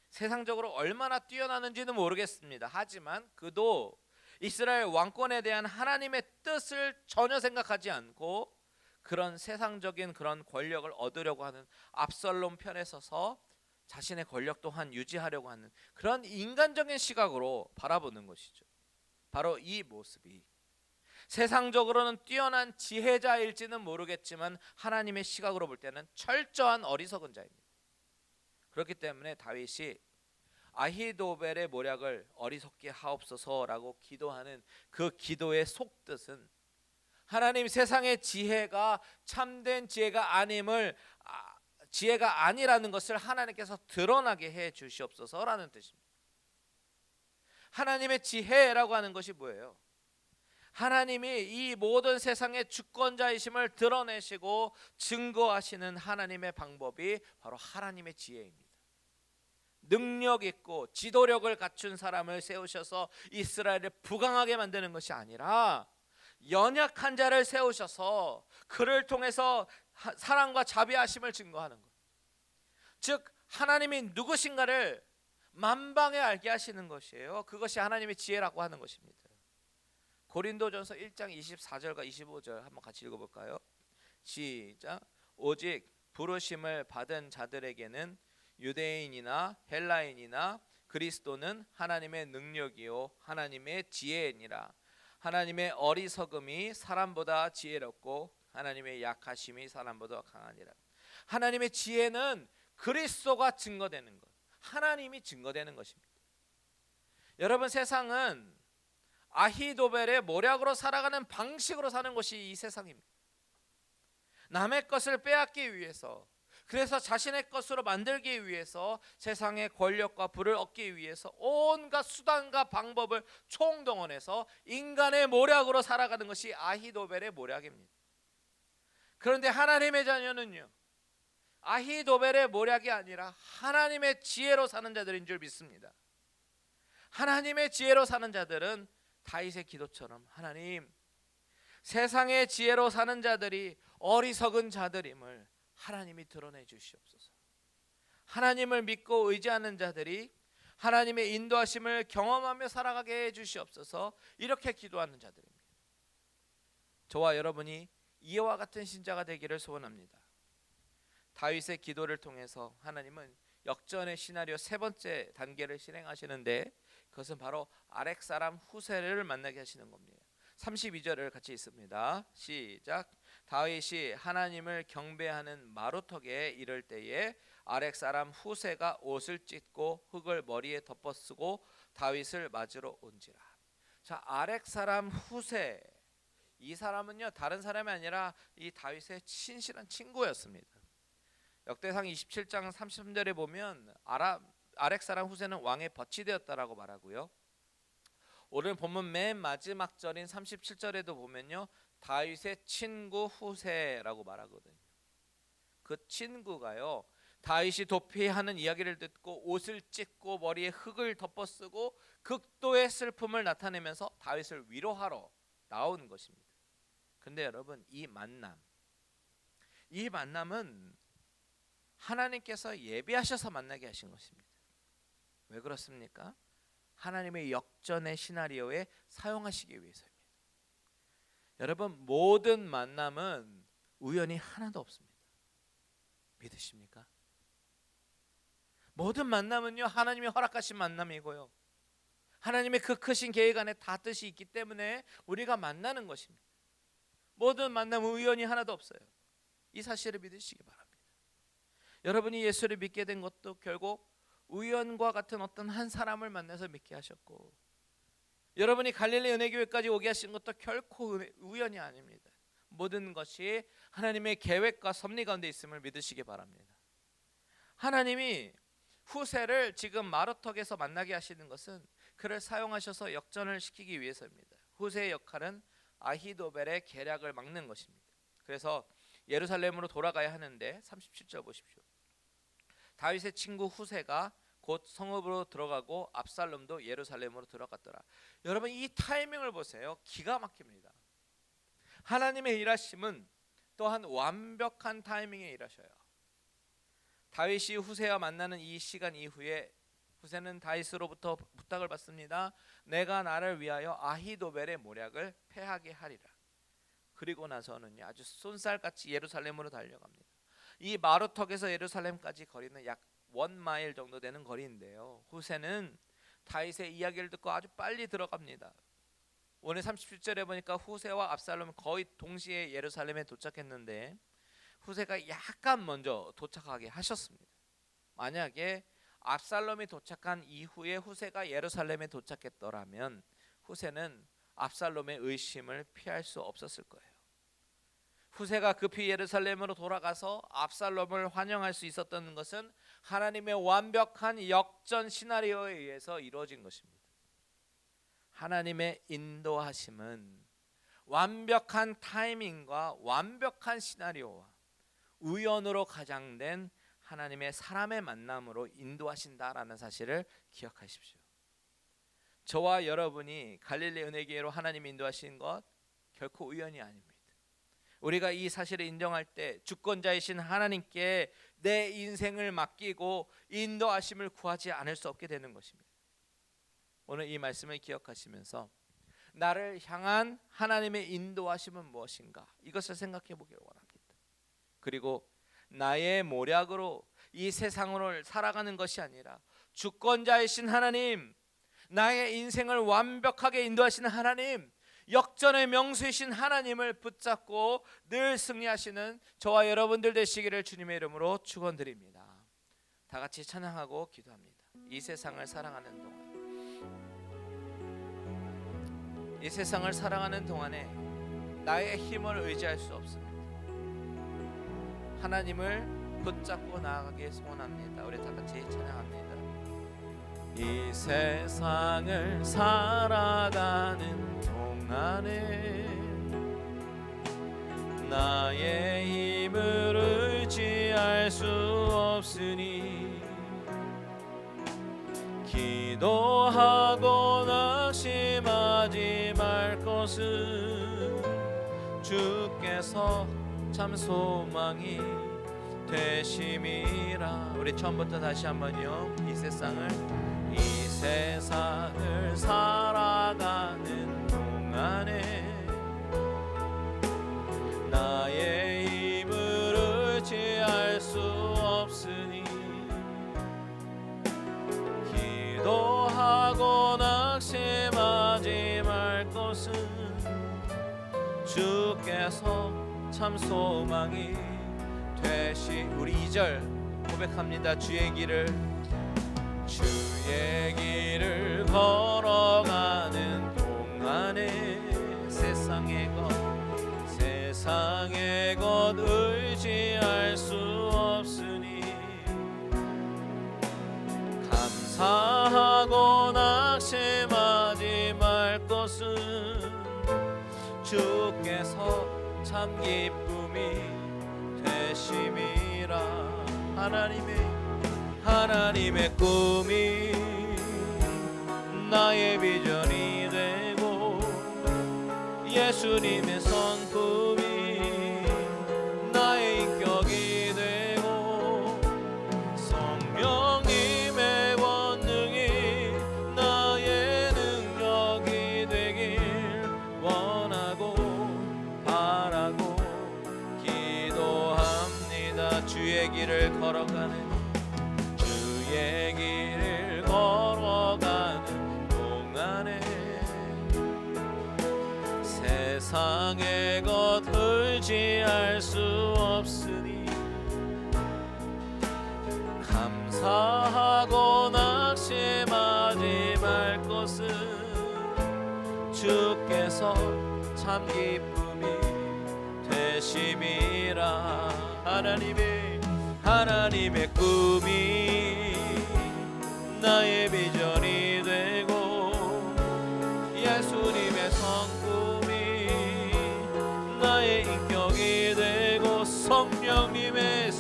세상적으로 얼마나 뛰어나는지는 모르겠습니다. 하지만 그도 이스라엘 왕권에 대한 하나님의 뜻을 전혀 생각하지 않고 그런 세상적인 그런 권력을 얻으려고 하는 압살롬 편에 서서 자신의 권력 또한 유지하려고 하는 그런 인간적인 시각으로 바라보는 것이죠. 바로 이 모습이 세상적으로는 뛰어난 지혜자일지는 모르겠지만 하나님의 시각으로 볼 때는 철저한 어리석은 자입니다. 그렇기 때문에 다윗이 아히도벨의 모략을 어리석게 하옵소서라고 기도하는 그 기도의 속뜻은 하나님 세상의 지혜가 참된 지혜가 아님을 지혜가 아니라는 것을 하나님께서 드러나게 해 주시옵소서라는 뜻입니다. 하나님의 지혜라고 하는 것이 뭐예요? 하나님이 이 모든 세상의 주권자이심을 드러내시고 증거하시는 하나님의 방법이 바로 하나님의 지혜입니다. 능력 있고 지도력을 갖춘 사람을 세우셔서 이스라엘을 부강하게 만드는 것이 아니라 연약한 자를 세우셔서 그를 통해서 사랑과 자비하심을 증거하는 것. 즉 하나님이 누구신가를 만방에 알게 하시는 것이에요. 그것이 하나님의 지혜라고 하는 것입니다. 고린도전서 1장 24절과 25절 한번 같이 읽어볼까요? 시작. 오직 부르심을 받은 자들에게는 유대인이나 헬라인이나 그리스도는 하나님의 능력이요 하나님의 지혜이니라. 하나님의 어리석음이 사람보다 지혜롭고 하나님의 약하심이 사람보다 강하니라. 하나님의 지혜는 그리스도가 증거되는 것, 하나님이 증거되는 것입니다. 여러분, 세상은 아히도벨의 모략으로 살아가는 방식으로 사는 것이 이 세상입니다. 남의 것을 빼앗기 위해서, 그래서 자신의 것으로 만들기 위해서 세상의 권력과 부를 얻기 위해서 온갖 수단과 방법을 총동원해서 인간의 모략으로 살아가는 것이 아히도벨의 모략입니다. 그런데 하나님의 자녀는요, 아히도벨의 모략이 아니라 하나님의 지혜로 사는 자들인 줄 믿습니다. 하나님의 지혜로 사는 자들은 다윗의 기도처럼 하나님, 세상의 지혜로 사는 자들이 어리석은 자들임을 하나님이 드러내 주시옵소서. 하나님을 믿고 의지하는 자들이 하나님의 인도하심을 경험하며 살아가게 해 주시옵소서. 이렇게 기도하는 자들입니다. 저와 여러분이 이와 같은 신자가 되기를 소원합니다. 다윗의 기도를 통해서 하나님은 역전의 시나리오 세 번째 단계를 실행하시는데, 그것은 바로 아렉 사람 후세를 만나게 하시는 겁니다. 32절을 같이 읽습니다. 시작. 다윗이 하나님을 경배하는 마루턱에 이를 때에 아렉 사람 후세가 옷을 찢고 흙을 머리에 덮어쓰고 다윗을 맞으러 온지라. 자, 아렉 사람 후세, 이 사람은요 다른 사람이 아니라 이 다윗의 친실한 친구였습니다. 역대상 27장 33절에 보면 아렉 사람 후세는 왕의 벗이 되었다라고 말하고요. 오늘 본문 맨 마지막 절인 37절에도 보면요 다윗의 친구 후세라고 말하거든요. 그 친구가요 다윗이 도피하는 이야기를 듣고 옷을 찢고 머리에 흙을 덮어쓰고 극도의 슬픔을 나타내면서 다윗을 위로하러 나온 것입니다. 근데 여러분, 이 만남은 하나님께서 예비하셔서 만나게 하신 것입니다. 왜 그렇습니까? 하나님의 역전의 시나리오에 사용하시기 위해서입니다. 여러분, 모든 만남은 우연이 하나도 없습니다. 믿으십니까? 모든 만남은요 하나님이 허락하신 만남이고요, 하나님의 그 크신 계획 안에 다 뜻이 있기 때문에 우리가 만나는 것입니다. 모든 만남은 우연이 하나도 없어요. 이 사실을 믿으시기 바랍니다. 여러분이 예수를 믿게 된 것도 결국 우연과 같은 어떤 한 사람을 만나서 믿게 하셨고, 여러분이 갈릴리 은혜교회까지 오게 하신 것도 결코 우연이 아닙니다. 모든 것이 하나님의 계획과 섭리 가운데 있음을 믿으시기 바랍니다. 하나님이 후세를 지금 마루턱에서 만나게 하시는 것은 그를 사용하셔서 역전을 시키기 위해서입니다. 후세의 역할은 아히도벨의 계략을 막는 것입니다. 그래서 예루살렘으로 돌아가야 하는데 37절 보십시오. 다윗의 친구 후세가 곧 성읍으로 들어가고 압살롬도 예루살렘으로 들어갔더라. 여러분, 이 타이밍을 보세요. 기가 막힙니다. 하나님의 일하심은 또한 완벽한 타이밍에 일하셔요. 다윗이 후세와 만나는 이 시간 이후에 후세는 다윗으로부터 부탁을 받습니다. 내가 나를 위하여 아히도벨의 모략을 패하게 하리라. 그리고 나서는 아주 쏜살같이 예루살렘으로 달려갑니다. 이 마루턱에서 예루살렘까지 거리는 약 1마일 정도 되는 거리인데요, 후세는 다윗의 이야기를 듣고 아주 빨리 들어갑니다. 오늘 37절에 보니까 후세와 압살롬이 거의 동시에 예루살렘에 도착했는데 후세가 약간 먼저 도착하게 하셨습니다. 만약에 압살롬이 도착한 이후에 후세가 예루살렘에 도착했더라면 후세는 압살롬의 의심을 피할 수 없었을 거예요. 후세가 급히 예루살렘으로 돌아가서 압살롬을 환영할 수 있었던 것은 하나님의 완벽한 역전 시나리오에 의해서 이루어진 것입니다. 하나님의 인도하심은 완벽한 타이밍과 완벽한 시나리오와 우연으로 가장된 하나님의 사람의 만남으로 인도하신다라는 사실을 기억하십시오. 저와 여러분이 갈릴리 은혜교회로 하나님이 인도하신 것 결코 우연이 아닙니다. 우리가 이 사실을 인정할 때 주권자이신 하나님께 내 인생을 맡기고 인도하심을 구하지 않을 수 없게 되는 것입니다. 오늘 이 말씀을 기억하시면서 나를 향한 하나님의 인도하심은 무엇인가, 이것을 생각해 보기를 원합니다. 그리고 나의 모략으로 이 세상을 살아가는 것이 아니라 주권자이신 하나님, 나의 인생을 완벽하게 인도하시는 하나님, 역전의 명수이신 하나님을 붙잡고 늘 승리하시는 저와 여러분들 되시기를 주님의 이름으로 축원드립니다. 다 같이 찬양하고 기도합니다. 이 세상을 사랑하는 동안에 나의 힘을 의지할 수 없습니다. 하나님을 붙잡고 나아가기에 소원합니다. 우리 다 같이 찬양합니다. 이 세상을 살아가는 동안에 나의 힘을 의지할 수 없으니 기도하고 낙심하지 말 것은 주께서 참 소망이 되심이라. 우리 처음부터 다시 한번요. 이 세상을 살아가는 동안에 나의 힘을 의지할 수 없으니 기도하고 낙심하지 말 것은 주께서 참 소망이 되시. 우리 2절 고백합니다. 주의 길을 걸어가는 동안에 세상의 것 의지할 수 없으니 감사하고 낙심하지 말 것은 주께서 참 기쁨이 되심이라. 하나님의 꿈이 나의 비전이 되고 예수님의 성품이 나의 인격이 되고 성령님의 권능이 나의 능력이 되길 원하고 바라고 기도합니다. 주의 길을 걸어가는 동안에 세상의 것 의지할 수 없으니 감사하고 낙심하지 말 것은 주께서 참 기쁨이 되심이라. 하나님의 꿈이 나의 비전이 되고 예수님의 성품이 나의 인격이 되고 성령님의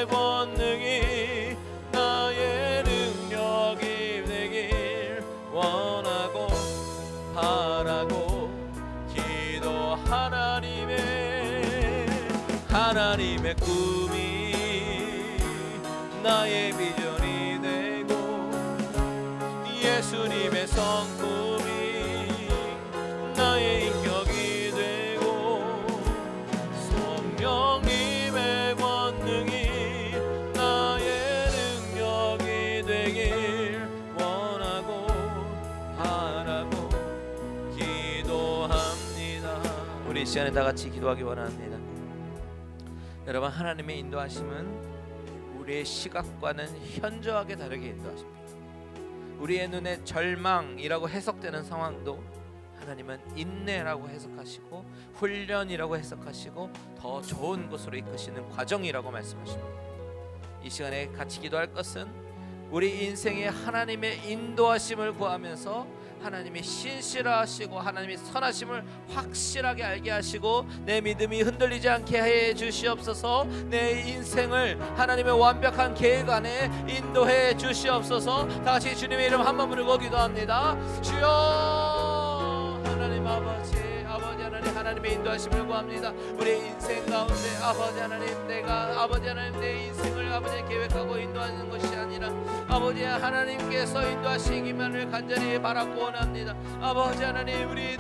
권능이 나의 능력이 되길 원하고 바라고 기도. 하나님의 꿈이 나의 비전이 되고 예수님의 성품이 나의 인격이 되고 성령님의 권능이 나의 능력이 되길 원하고 바라고 기도합니다. 우리 이 시간에 다 같이 기도하기 원합니다. 여러분, 하나님의 인도하심은 우리의 시각과는 현저하게 다르게 인도하십니다. 우리의 눈에 절망이라고 해석되는 상황도 하나님은 인내라고 해석하시고 훈련이라고 해석하시고 더 좋은 곳으로 이끄시는 과정이라고 말씀하십니다. 이 시간에 같이 기도할 것은 우리 인생에 하나님의 인도하심을 구하면서 하나님이 신실하시고 하나님이 선하심을 확실하게 알게 하시고 내 믿음이 흔들리지 않게 해 주시옵소서. 내 인생을 하나님의 완벽한 계획 안에 인도해 주시옵소서. 다 같이 주님의 이름 한 번 부르고 기도합니다. 주여 하나님 아버지 하나님의 인도하심을 구합니다. 우리의 인생 가운데 아버지 하나님 내 인생을 아버지 계획하고 인도하는 것이 아니라 아버지 하나님께서 인도하시기만을 간절히 바라고 원합니다. 아버지 하나님 우리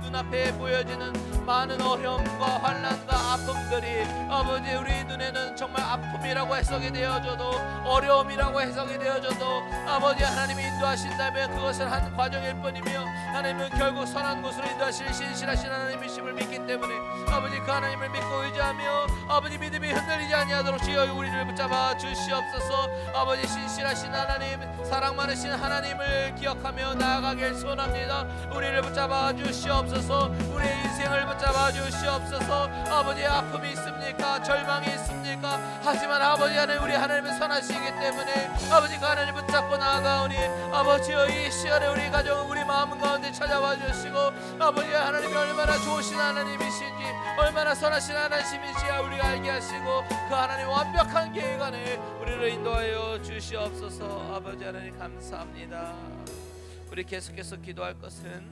눈앞에 보여지는 많은 어려움과 환난과 아픔들이 아버지 우리 눈에는 정말 아픔이라고 해석이 되어져도 어려움이라고 해석이 되어져도 아버지 하나님이 인도하신다면 그것은 한 과정일 뿐이며 하나님은 결국 선한 곳으로 인도하실 신실하신 하나님이심을 믿기 때문에 아버지 그 하나님을 믿고 의지하며 아버지 믿음이 흔들리지 아니하도록 주여 우리를 붙잡아 주시옵소서. 아버지 신실하신 하나님 사랑 많으신 하나님을 기억하며 나아가길 소원합니다. 우리를 붙잡아 주시옵소서. 우리의 인생을 붙잡아 주시옵소서. 아버지 아픔이 있습니까? 절망이 있습니까? 하지만 아버지 하나님 우리 하나님은 선하시기 때문에 아버지 그 하나님 붙잡고 나아가오니 아버지여 이 시간에 우리 가정 우리 마음 가운데 찾아와 주시고 아버지 하나님이 얼마나 좋으신 하나님이신지 얼마나 선하신 하나님이신지 우리가 알게 하시고 그 하나님 완벽한 계획 안에 우리를 인도하여 주시옵소서. 아버지 하나님 감사합니다. 우리 계속해서 기도할 것은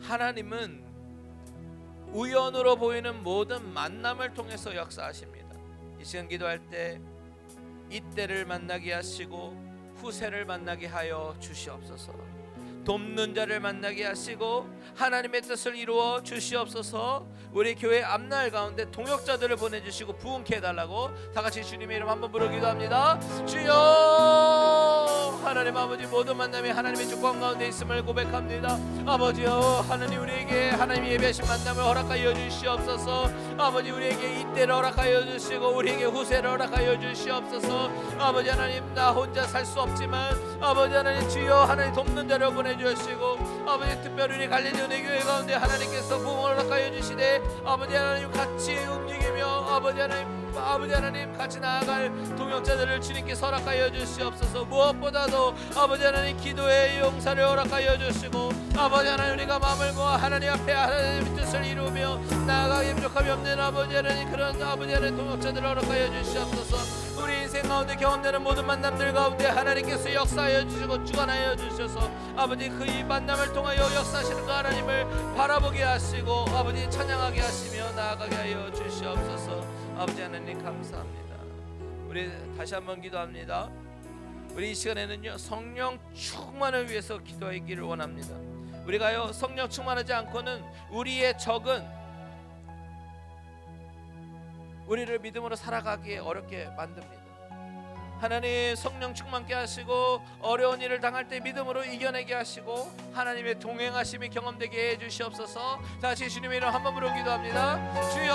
하나님은 우연으로 보이는 모든 만남을 통해서 역사하십니다. 이 시간 기도할 때 이때를 만나게 하시고 후세를 만나게 하여 주시옵소서. 돕는 자를 만나게 하시고 하나님의 뜻을 이루어 주시옵소서. 우리 교회 앞날 가운데 동역자들을 보내주시고 부흥케 해달라고 다 같이 주님의 이름 한번 부르 기도합니다. 주여, 하나님 아버지, 모든 만남이 하나님의 주권 가운데 있음을 고백합니다. 아버지여, 하나님 우리에게 하나님 예배하신 만남을 허락하여 주시옵소서. 아버지, 우리에게 이때를 허락하여 주시고 우리에게 후세를 허락하여 주시옵소서. 아버지 하나님, 나 혼자 살 수 없지만 아버지 하나님, 주여 하나님 돕는 자를 보내주시고 아버지, 특별히 우리 갈릴리 은혜교회 가운데 하나님께서 부흥을 허락하여 주시되 아버지 하나님 같이 움직이며 아버지 하나님 같이 나아갈 동역자들을 주님께서 허락하여 주시옵소서. 무엇보다도 아버지 하나님 기도의 용사를 허락하여 주시고 아버지 하나님, 우리가 마음을 모아 하나님 앞에 하나님의 뜻을 이루며 나아가기 부족함이 없는 아버지 하나님, 그런 아버지 하나님 동역자들을 허락하여 주시옵소서. 우리 인생 가운데 경험되는 모든 만남들 가운데 하나님께서 역사하여 주시고 주관하여 주셔서 아버지, 그 이 만남을 통하여 역사하시는 그 하나님을 바라보게 하시고 아버지 찬양하게 하시며 나아가게 하여 주시옵소서. 아버지 하나님 감사합니다. 우리 다시 한번 기도합니다. 우리 이 시간에는요, 성령 충만을 위해서 기도하기를 원합니다. 우리가요, 성령 충만하지 않고는 우리의 적은 우리를 믿음으로 살아가기에 어렵게 만듭니다. 하나님, 성령 충만케 하시고 어려운 일을 당할 때 믿음으로 이겨내게 하시고 하나님의 동행하심이 경험되게 해주시옵소서. 다시 주님의 이름 한번 부르고 기도합니다. 주여,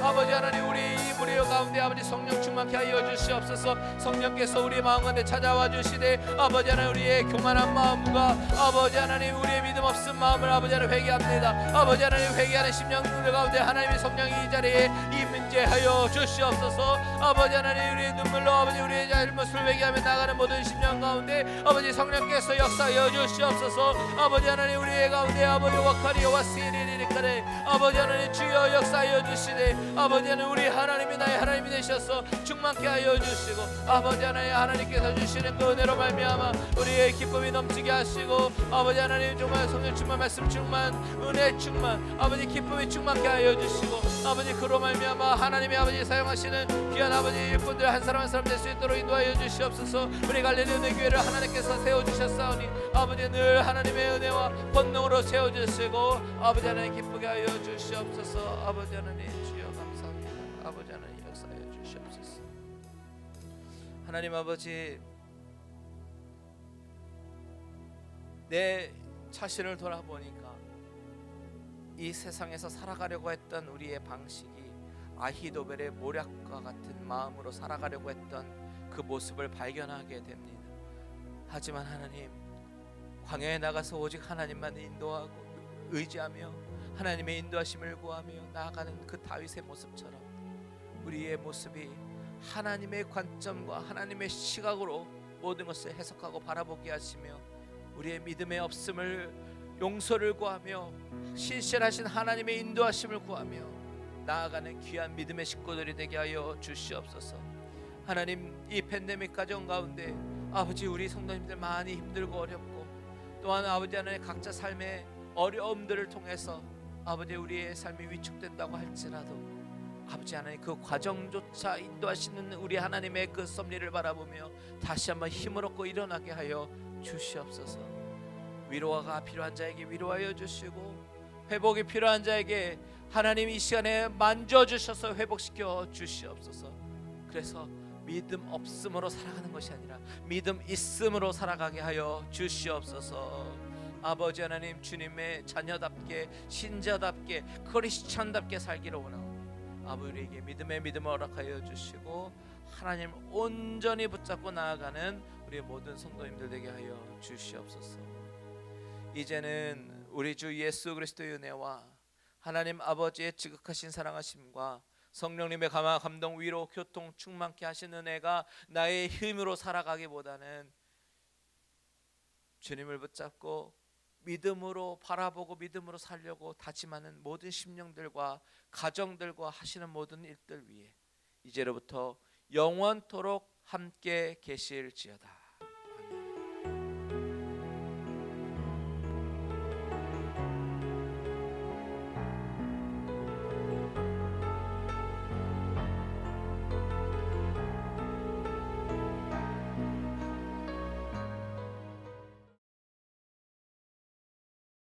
아버지 하나님, 우리 무리 가운데 아버지 성령 충만케 하여 주시옵소서. 성령께서 우리 마음 가운데 찾아와 주시되 아버지 하나님, 우리의 교만한 마음과 아버지 하나님, 우리의 믿음 없은 마음을 아버지 하나님 회개합니다. 아버지 하나님, 회개하는 심령들 가운데 하나님의 성령이 이 자리에 임재하여 주시옵소서. 아버지 하나님, 우리의 눈물로 아버지 우리의 잘못을 회개하며 나가는 모든 심령 가운데 아버지 성령께서 역사하여 주시옵소서. 아버지 하나님, 우리의 가운데 아버지 와카리 와시리리리카레 아버지 하나님, 주여 역사하여 주시되 아버지 하나님, 우리 하나님이 나의 하나님이 되셔서 충만케 하여 주시고 아버지 하나님께서 주시는 그 은혜로 말미암아 우리의 기쁨이 넘치게 하시고 아버지 하나님, 정말 성령 충만, 말씀 충만, 은혜 충만, 아버지 기쁨이 충만케 하여 주시고 아버지, 그로 말미암아 하나님의 아버지 사용하시는 귀한 아버지 일꾼들 한 사람 한 사람 될 수 있도록 인도하여 주시옵소서. 우리 갈릴리 은혜교회를 하나님께서 세워주셨사오니 아버지, 늘 하나님의 은혜와 권능으로 세워주시고 아버지 하나님 기쁘게 하여 주시옵소서. 아버지 하나님, 주여 감사합니다. 아버지 하나님 역사하여 주시옵소서. 하나님 아버지, 내 자신을 돌아보니까 이 세상에서 살아가려고 했던 우리의 방식이 아히도벨의 모략과 같은 마음으로 살아가려고 했던 그 모습을 발견하게 됩니다. 하지만 하나님, 광야에 나가서 오직 하나님만 인도하고 의지하며 하나님의 인도하심을 구하며 나아가는 그 다윗의 모습처럼 우리의 모습이 하나님의 관점과 하나님의 시각으로 모든 것을 해석하고 바라보게 하시며 우리의 믿음의 없음을 용서를 구하며 신실하신 하나님의 인도하심을 구하며 나아가는 귀한 믿음의 식구들이 되게 하여 주시옵소서. 하나님, 이 팬데믹 가정 가운데 아버지, 우리 성도님들 많이 힘들고 어렵고 또한 아버지 하나님, 각자 삶의 어려움들을 통해서 아버지 우리의 삶이 위축된다고 할지라도 아버지 하나님, 그 과정조차 인도하시는 우리 하나님의 그 섭리를 바라보며 다시 한번 힘을 얻고 일어나게 하여 주시옵소서. 위로가 필요한 자에게 위로하여 주시고 회복이 필요한 자에게 하나님 이 시간에 만져주셔서 회복시켜 주시옵소서. 그래서 믿음 없음으로 살아가는 것이 아니라 믿음 있음으로 살아가게 하여 주시옵소서. 아버지 하나님, 주님의 자녀답게 신자답게 크리스찬답게 살기를 원하오니 아버지, 우리에게 믿음의 믿음을 허락하여 주시고 하나님 온전히 붙잡고 나아가는 우리 모든 성도님들 되게 하여 주시옵소서. 이제는 우리 주 예수 그리스도의 은혜와 하나님 아버지의 지극하신 사랑하심과 성령님의 감화 감동 위로 교통 충만케 하시는 은혜가 나의 힘으로 살아가기보다는 주님을 붙잡고 믿음으로 바라보고 믿음으로 살려고 다짐하는 모든 심령들과 가정들과 하시는 모든 일들 위에 이제로부터 영원토록 함께 계실지어다.